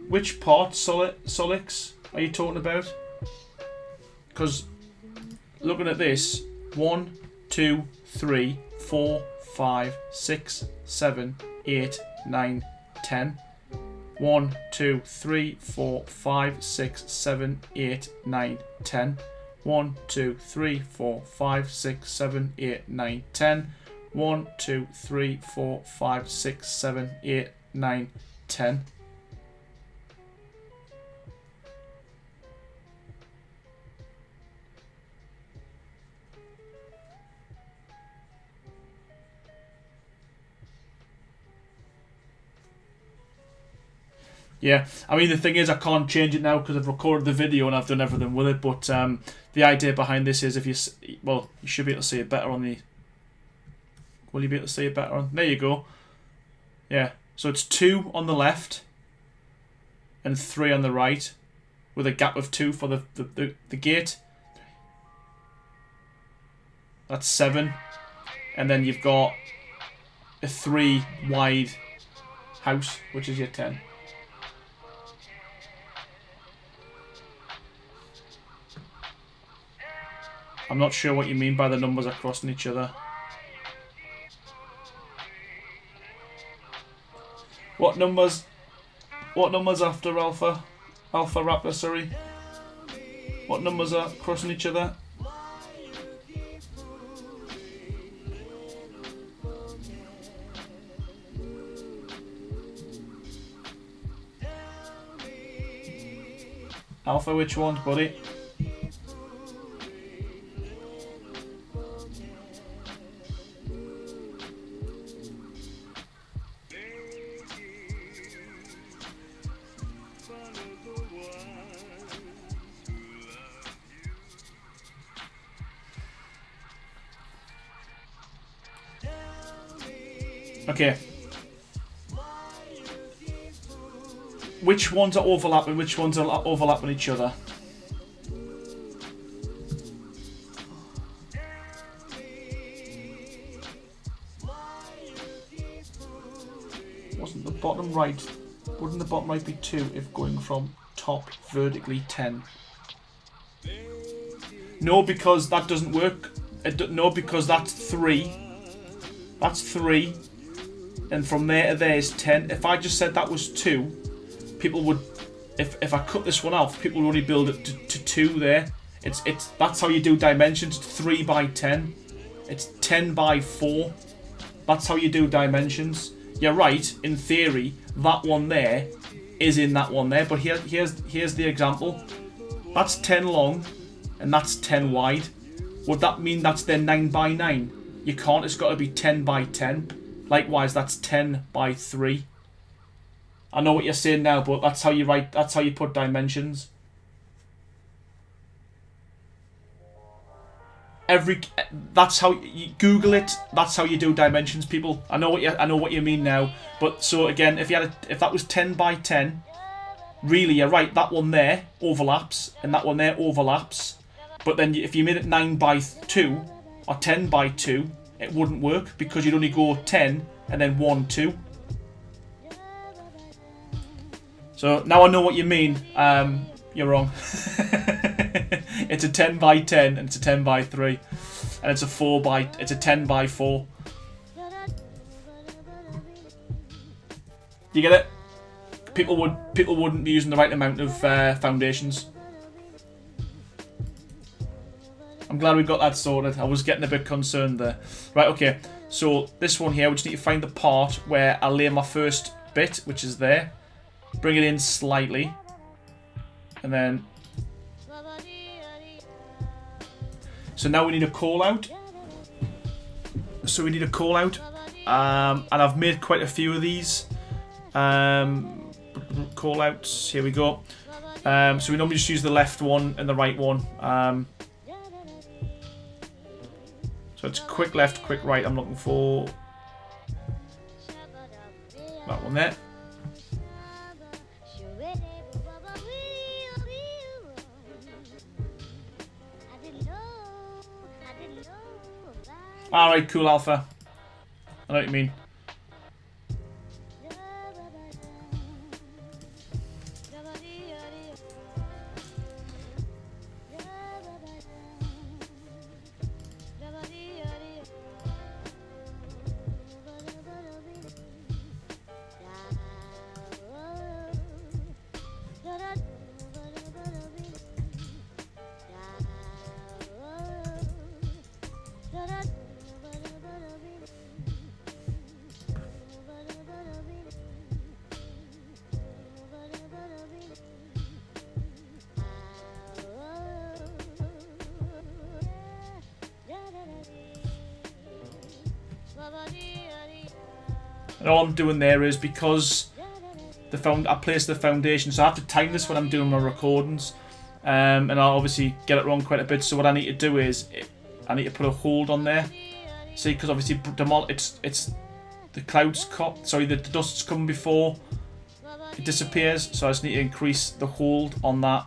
Which part, Solix, are you talking about? Because looking at this, 1, 2, 3, 4, 5, 6, 7, 8, 9, 10. 1, 2, 3, 4, 5, 6, 7, 8, 9, 10. 1, 2, 3, 4, 5, 6, 7, 8, 9, 10. 1, 2, 3, 4, 5, 6, 7, 8, 9, 10. Yeah, I mean the thing is I can't change it now because I've recorded the video and I've done everything with it, but the idea behind this is if you, well, you should be able to see it better on the, will you be able to see it better on, there you go. Yeah, so it's 2 on the left and 3 on the right with a gap of 2 for the gate. That's 7, and then you've got a 3 wide house, which is your 10. I'm not sure what you mean by the numbers are crossing each other. What numbers? What numbers after Alpha? Alpha Raptor, sorry. What numbers are crossing each other? Alpha, which ones, buddy? Okay. Which ones are overlapping? Which ones are overlapping each other? Wasn't the bottom right? Wouldn't the bottom right be 2 if going from top vertically 10? No, because that doesn't work. No, because that's 3. That's 3. And from there to there is 10. If I just said that was 2, people would, if I cut this one off, people would only build it to 2 there. It's that's how you do dimensions. 3 by 10. It's 10 by 4. That's how you do dimensions. You're right, in theory, that one there is in that one there, but here's the example. That's 10 long and that's 10 wide. Would that mean that's then 9 by 9? You can't, it's got to be 10 by 10. Likewise, that's 10 by 3. I know what you're saying now, but that's how you write. That's how you put dimensions. That's how you Google it. That's how you do dimensions, people. I know what you mean now. But so again, if that was 10 by 10, really you're right. That one there overlaps, and that one there overlaps. But then if you made it 9 by 2 or 10 by 2, it wouldn't work because you'd only go 10 and then 1, 2. So now I know what you mean. You're wrong. It's a 10 by 10 and it's a 10 by 3, and it's a 10 by 4. You get it? People wouldn't be using the right amount of foundations. I'm glad we got that sorted. I was getting a bit concerned there. Right, okay. So this one here, we just need to find the part where I lay my first bit, which is there. Bring it in slightly. And then... So now we need a call out. And I've made quite a few of these. Call outs. Here we go. So we normally just use the left one and the right one. So it's quick left, quick right. I'm looking for that one there. Alright, cool, Alpha. I know what you mean. And all I'm doing there is because I placed the foundation, so I have to time this when I'm doing my recordings, and I'll obviously get it wrong quite a bit. So what I need to do is I need to put a hold on there. See, because obviously it's the clouds the dust's coming before it disappears, so I just need to increase the hold on that.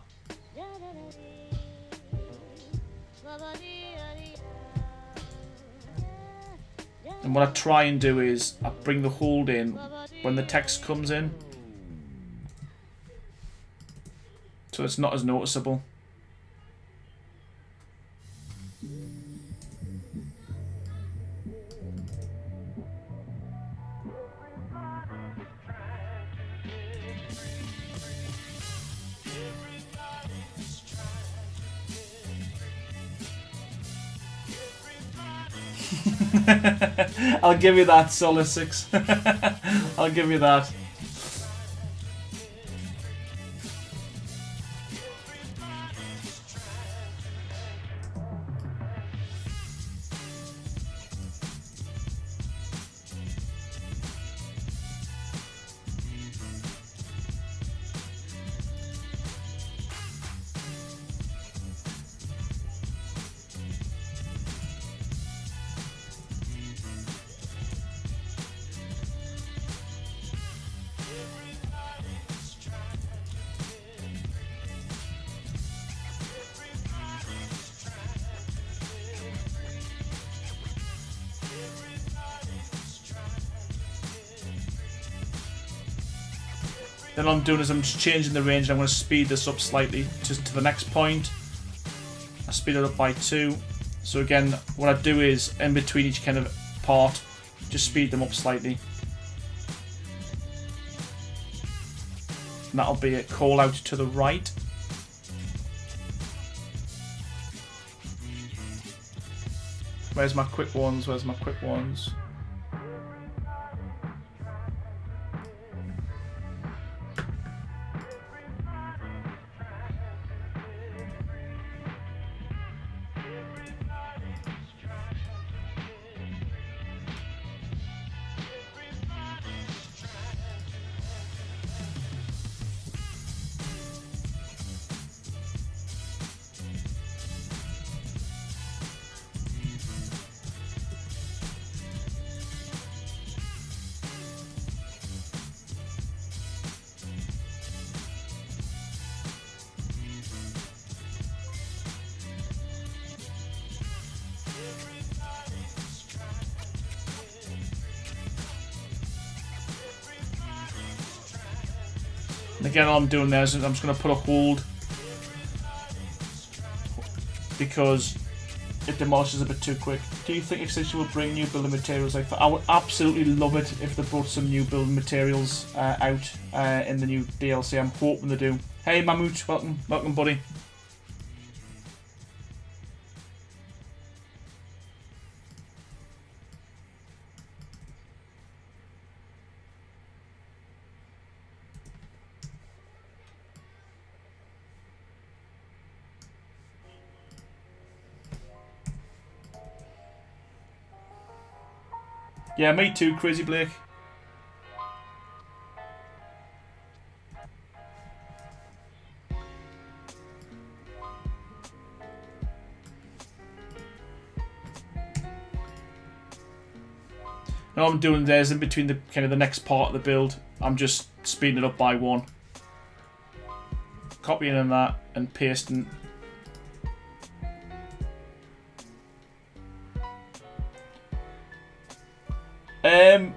And what I try and do is I bring the hold in when the text comes in, so it's not as noticeable. I'll give you that, Solid 6. I'll give you that. Then what I'm doing is I'm just changing the range. I'm going to speed this up slightly to the next point. I speed it up by 2. So again, what I do is in between each kind of part, just speed them up slightly. And that'll be a call out to the right. Where's my quick ones? Where's my quick ones? And again, all I'm doing there is I'm just going to put a hold because it demolishes a bit too quick. Do you think Extinction will bring new building materials like that? I would absolutely love it if they brought some new building materials out in the new DLC. I'm hoping they do. Hey Mammoot, welcome, welcome buddy. Yeah, me too, Crazy Blake. Now what I'm doing there is in between the kind of the next part of the build, I'm just speeding it up by 1. Copying in that and pasting.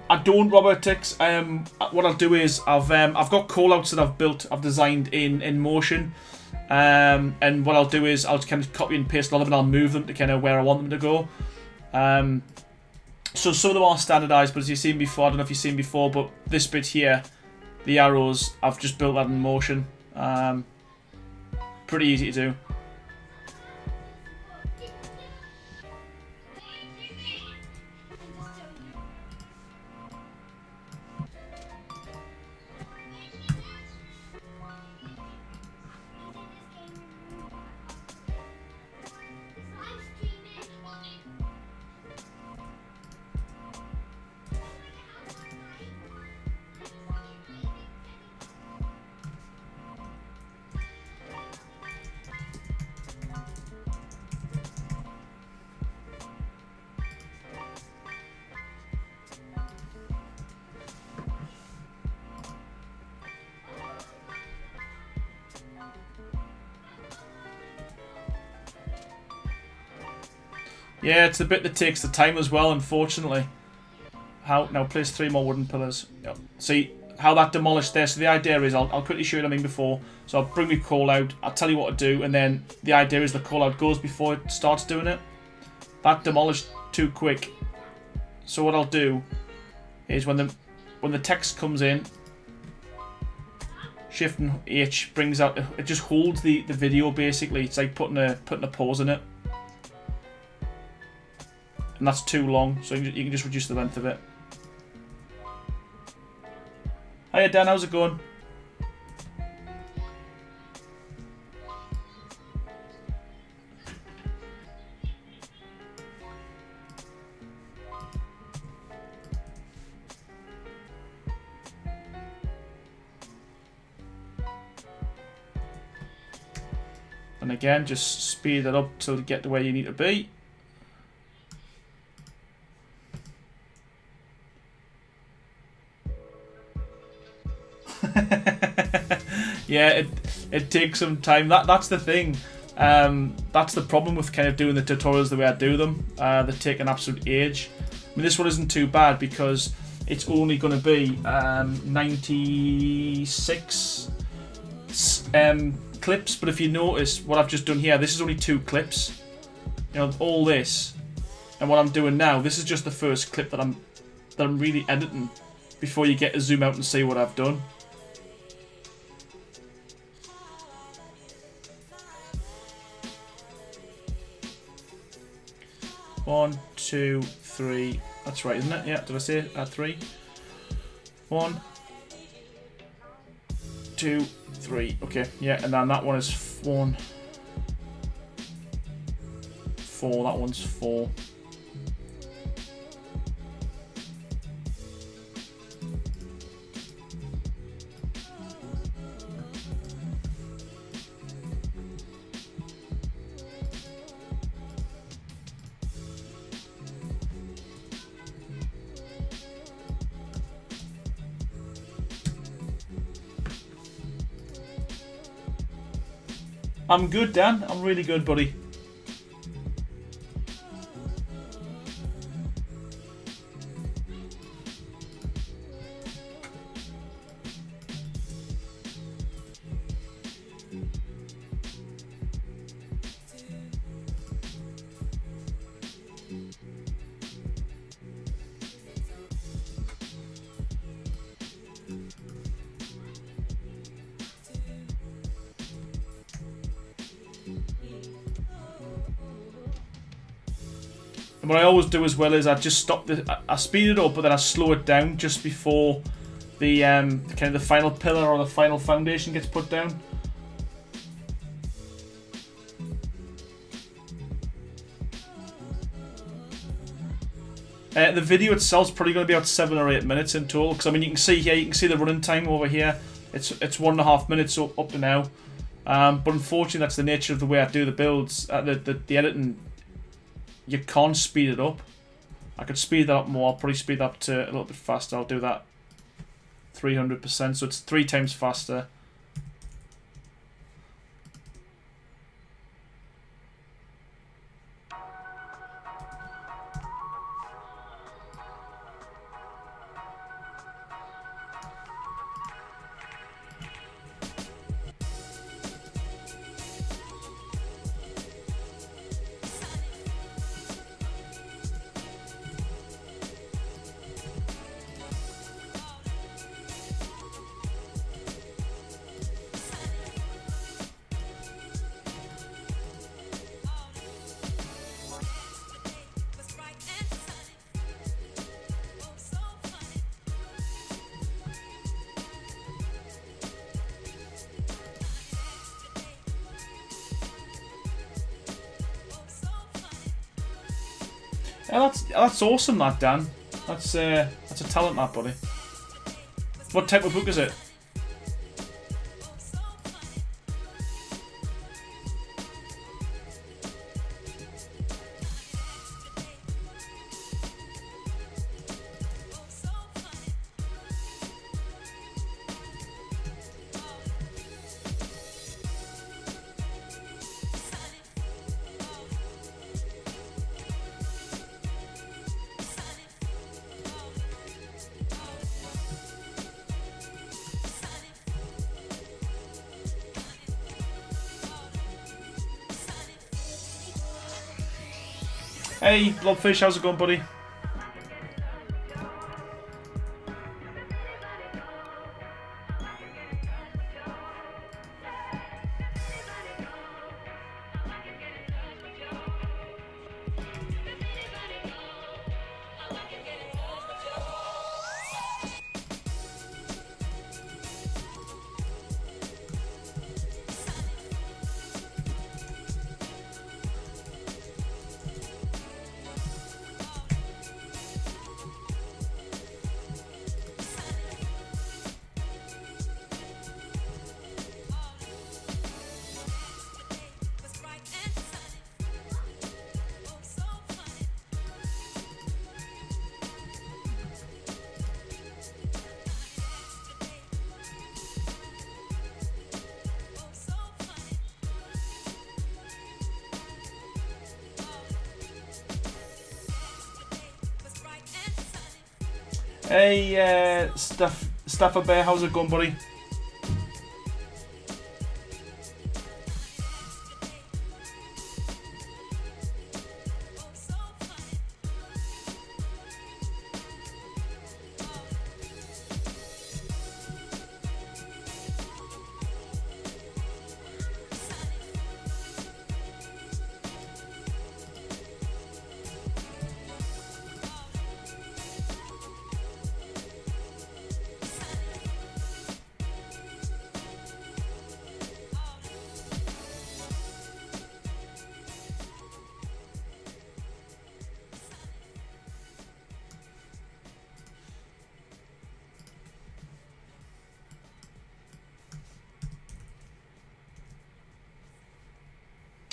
I don't, Robert Tix. What I'll do is I've got callouts that I've designed in Motion, and what I'll do is I'll just kind of copy and paste a lot of them and I'll move them to kind of where I want them to go. So some of them are standardized, but as you've seen before, I don't know if you've seen before, but this bit here, the arrows, I've just built that in Motion. Pretty easy to do. Yeah, it's the bit that takes the time as well, unfortunately. How now place 3 more wooden pillars. Yep. See how that demolished there. So the idea is I'll quickly show you what I mean before. So I'll bring my call out, I'll tell you what to do, and then the idea is the call out goes before it starts doing it. That demolished too quick. So what I'll do is when the text comes in, Shift and H brings out, it just holds the video basically. It's like putting a pause in it. and that's too long, so you can just reduce the length of it. Hiya Dan, how's it going? And again, just speed it up till you get to where you need to be. Yeah, it takes some time. That's the thing. That's the problem with kind of doing the tutorials the way I do them. They take an absolute age. I mean, this one isn't too bad because it's only going to be 96 clips. But if you notice what I've just done here, this is only 2 clips. You know, all this and what I'm doing now. This is just the first clip that I'm really editing before you get to zoom out and see what I've done. One, 2, 3. That's right, isn't it? Yeah, did I say 3? 1, 2, 3. Okay, yeah, and then that one is 1, 4. That one's 4. I'm good, Dan. I'm really good, buddy. And what I always do as well is I just stop I speed it up, but then I slow it down just before the kind of the final pillar or the final foundation gets put down. The video itself is probably going to be about 7 or 8 minutes in total, because I mean you can see here, you can see the running time over here. It's 1.5 minutes up to now, but unfortunately that's the nature of the way I do the builds, the editing. You can't speed it up. I could speed that up more. I'll probably speed that up to a little bit faster. I'll do that 300%, so it's 3 times faster. Yeah, that's awesome, that Dan. That's a talent, that buddy. What type of book is it? Hey, Blobfish, how's it going, buddy? Hey, Staffer Bear, how's it going, buddy?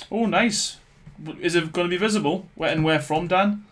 Oh, nice. Is it going to be visible? Where and where from, Dan?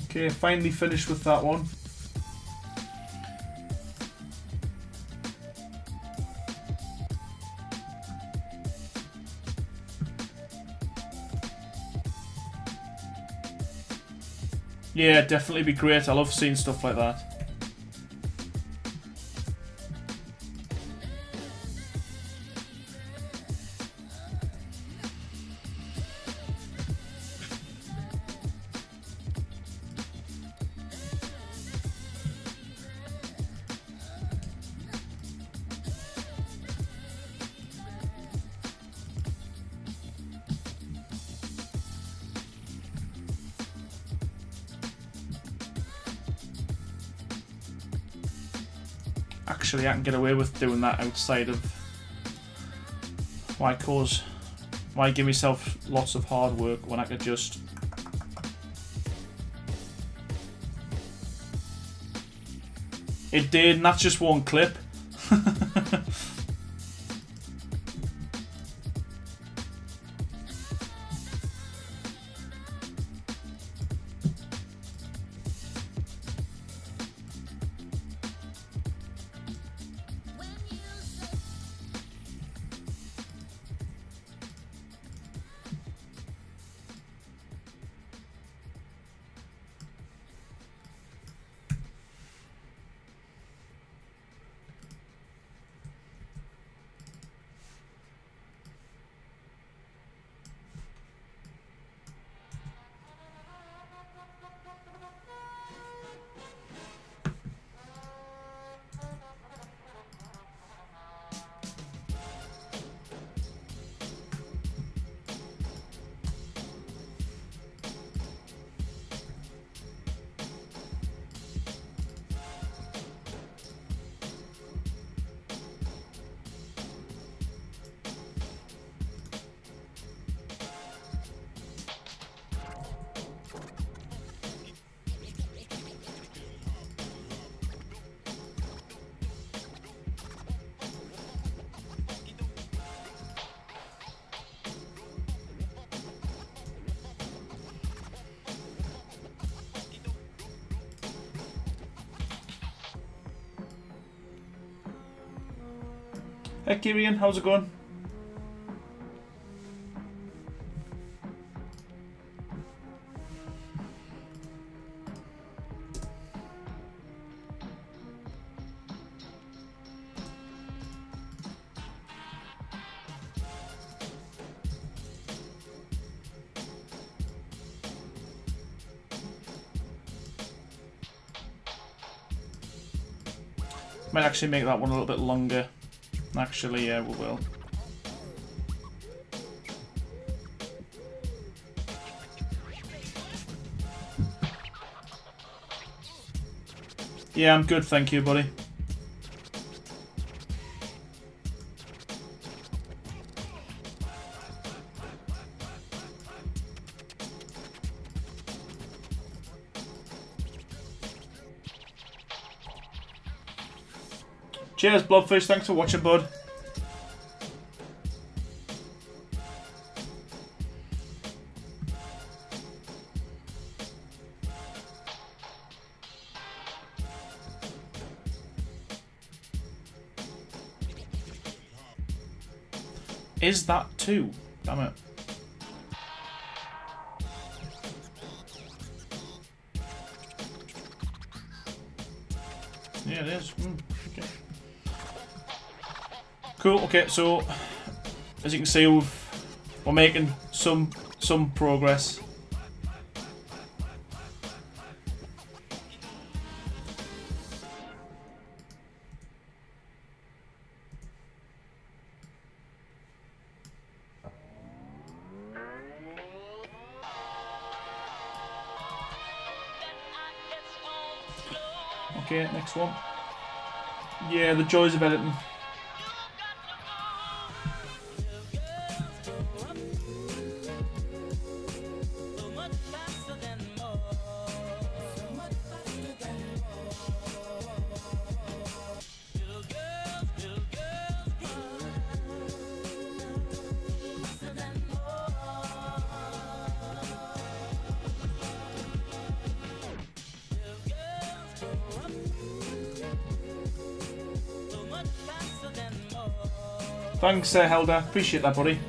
Okay, finally finished with that one. Yeah, definitely be great. I love seeing stuff like that. Actually, I can get away with doing that outside of why give myself lots of hard work when I could just it did, and that's just one clip. Hey Kirian, how's it going? Might actually make that one a little bit longer. Actually, yeah, we will. Yeah, I'm good, thank you, buddy. Cheers, Blobfish. Thanks for watching, bud. Is that 2? Damn it. Yeah, it is. Okay. Cool. Okay, so as you can see, we're making some progress. Okay, next one. Yeah, the joys of editing. Thanks, Helder. Appreciate that, buddy.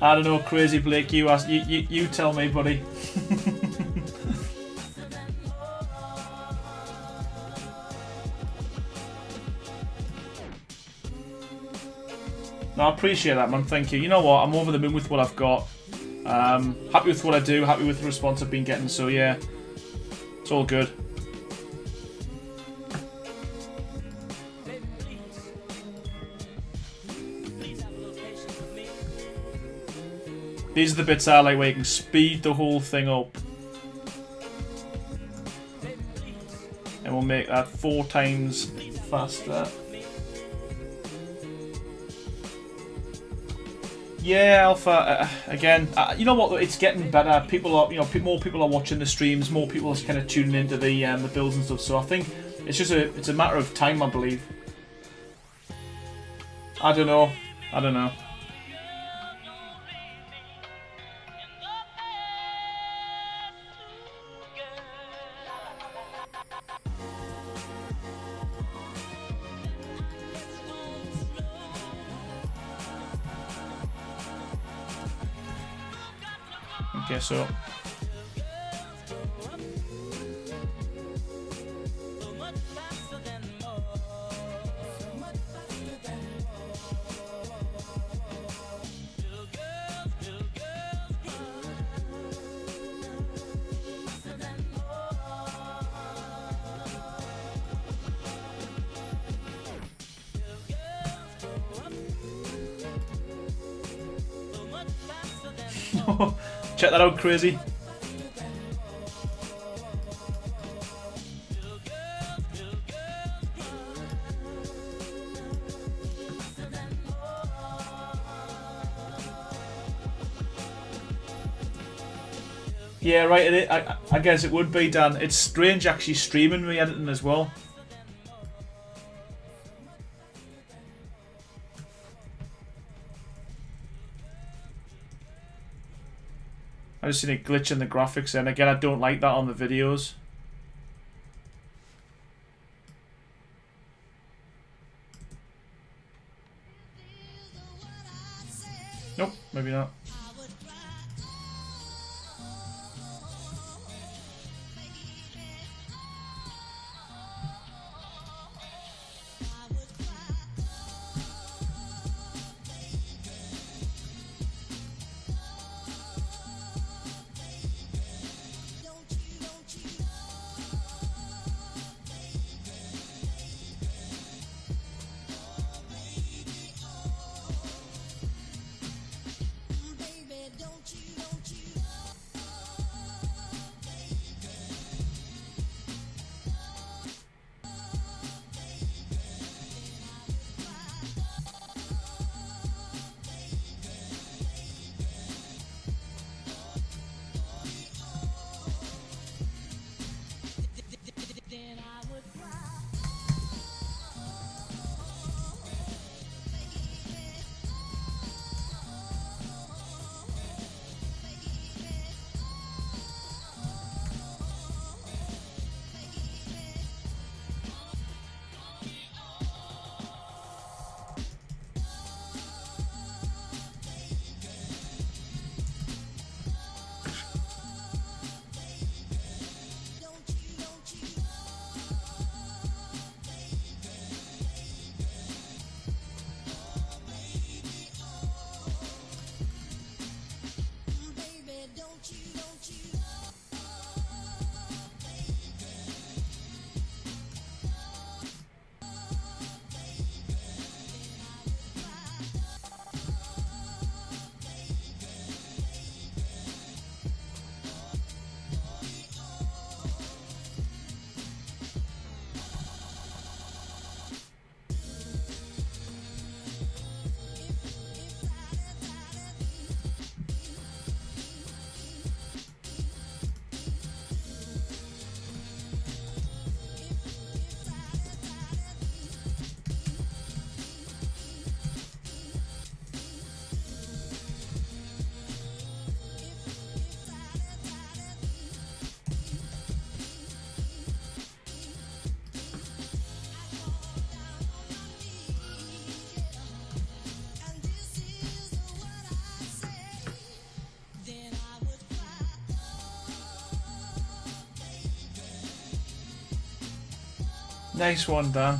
I don't know, Crazy Blake. You ask. You tell me, buddy. No, I appreciate that, man. Thank you. You know what? I'm over the moon with what I've got. Happy with what I do. Happy with the response I've been getting. So yeah, it's all good. These are the bits I like where you can speed the whole thing up. And we'll make that 4 times faster. Yeah, Alpha. Again, you know what? It's getting better. People are, more people are watching the streams. More people are kind of tuning into the builds and stuff. So I think it's a matter of time, I believe. I don't know. Okay, so check that out, Crazy. Yeah, right. I guess it would be, Dan. It's strange actually streaming me editing as well. I just seen a glitch in the graphics, and again, I don't like that on the videos. Nope, maybe not. Nice one, Dan.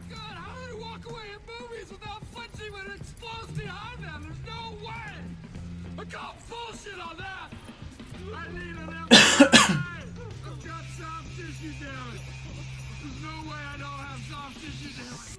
God, how do they walk away in movies without flinching when it explodes behind them? There's no way! I call bullshit on that! I need an MRI! I've got soft tissue damage! There's no way I don't have soft tissue damage!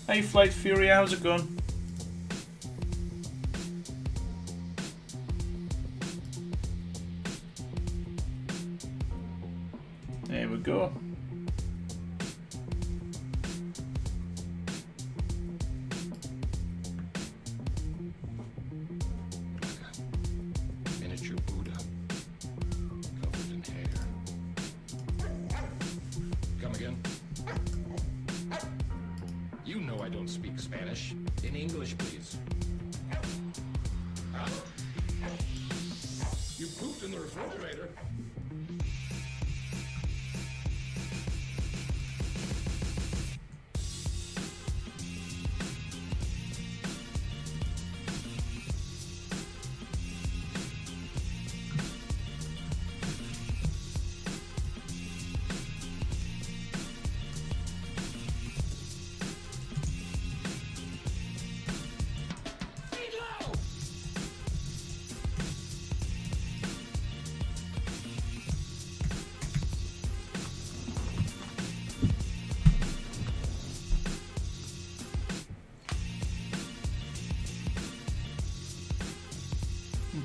Hey Flight Fury, how's it going? There we go. Miniature Buddha, covered in hair. Come again? You You know I don't speak Spanish. In English, please. Huh? You pooped in the refrigerator.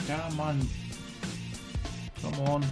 Come on. Come on.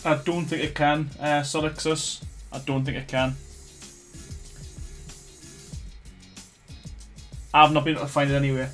I don't think it can, Solixus. I don't think it can. I've not been able to find it anywhere.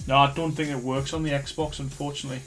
No, I don't think it works on the Xbox, unfortunately.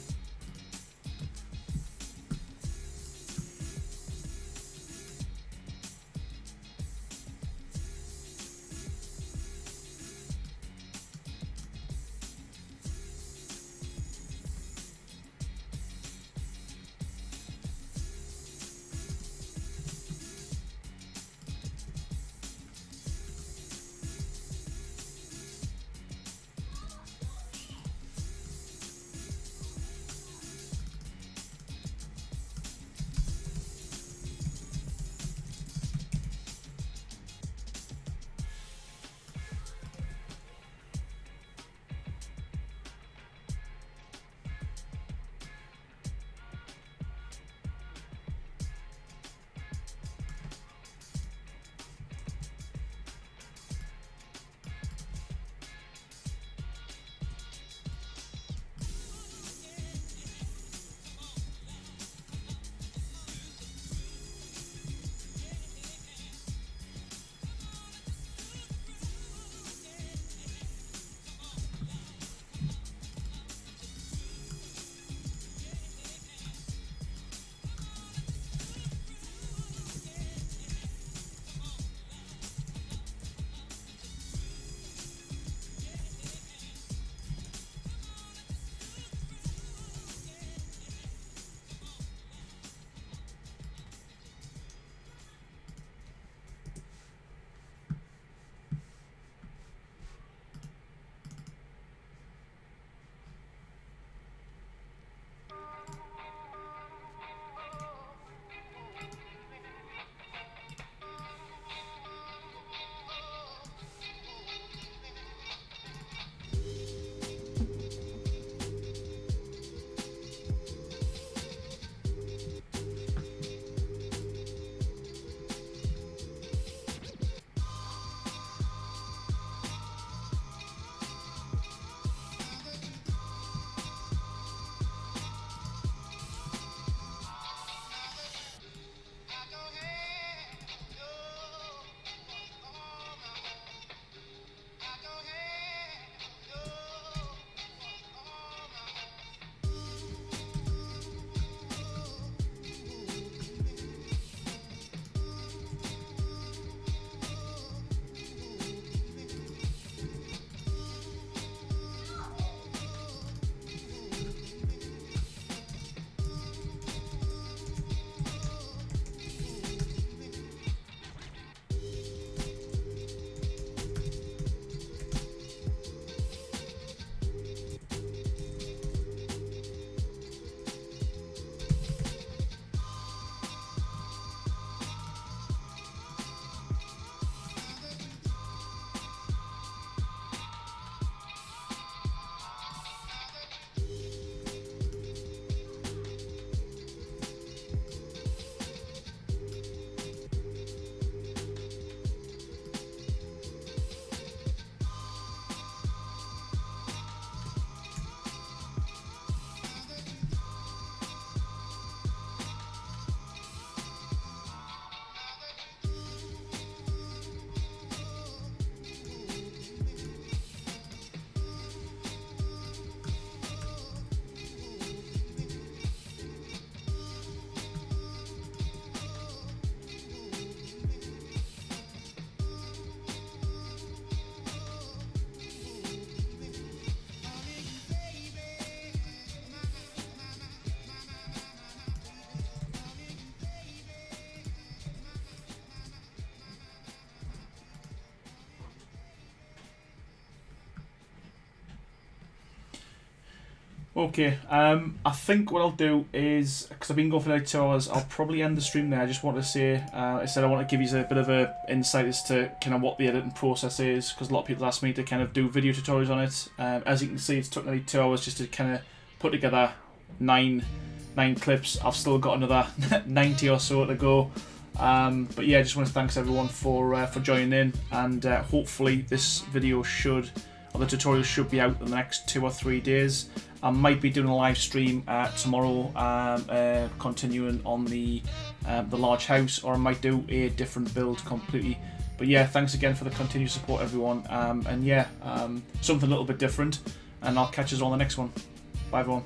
Okay, I think what I'll do is, because I've been going for like 2 hours, I'll probably end the stream there. I just want to say, I said I want to give you a bit of a insight as to kind of what the editing process is, because a lot of people ask me to kind of do video tutorials on it. As you can see, it's took nearly 2 hours just to kind of put together nine clips. I've still got another 90 or so to go. But yeah, I just want to thank everyone for joining in, and hopefully this video should, or the tutorial should be out in the next 2 or 3 days. I might be doing a live stream tomorrow, continuing on the large house, or I might do a different build completely. But yeah, thanks again for the continued support, everyone. And yeah, something a little bit different, and I'll catch us on the next one. Bye, everyone.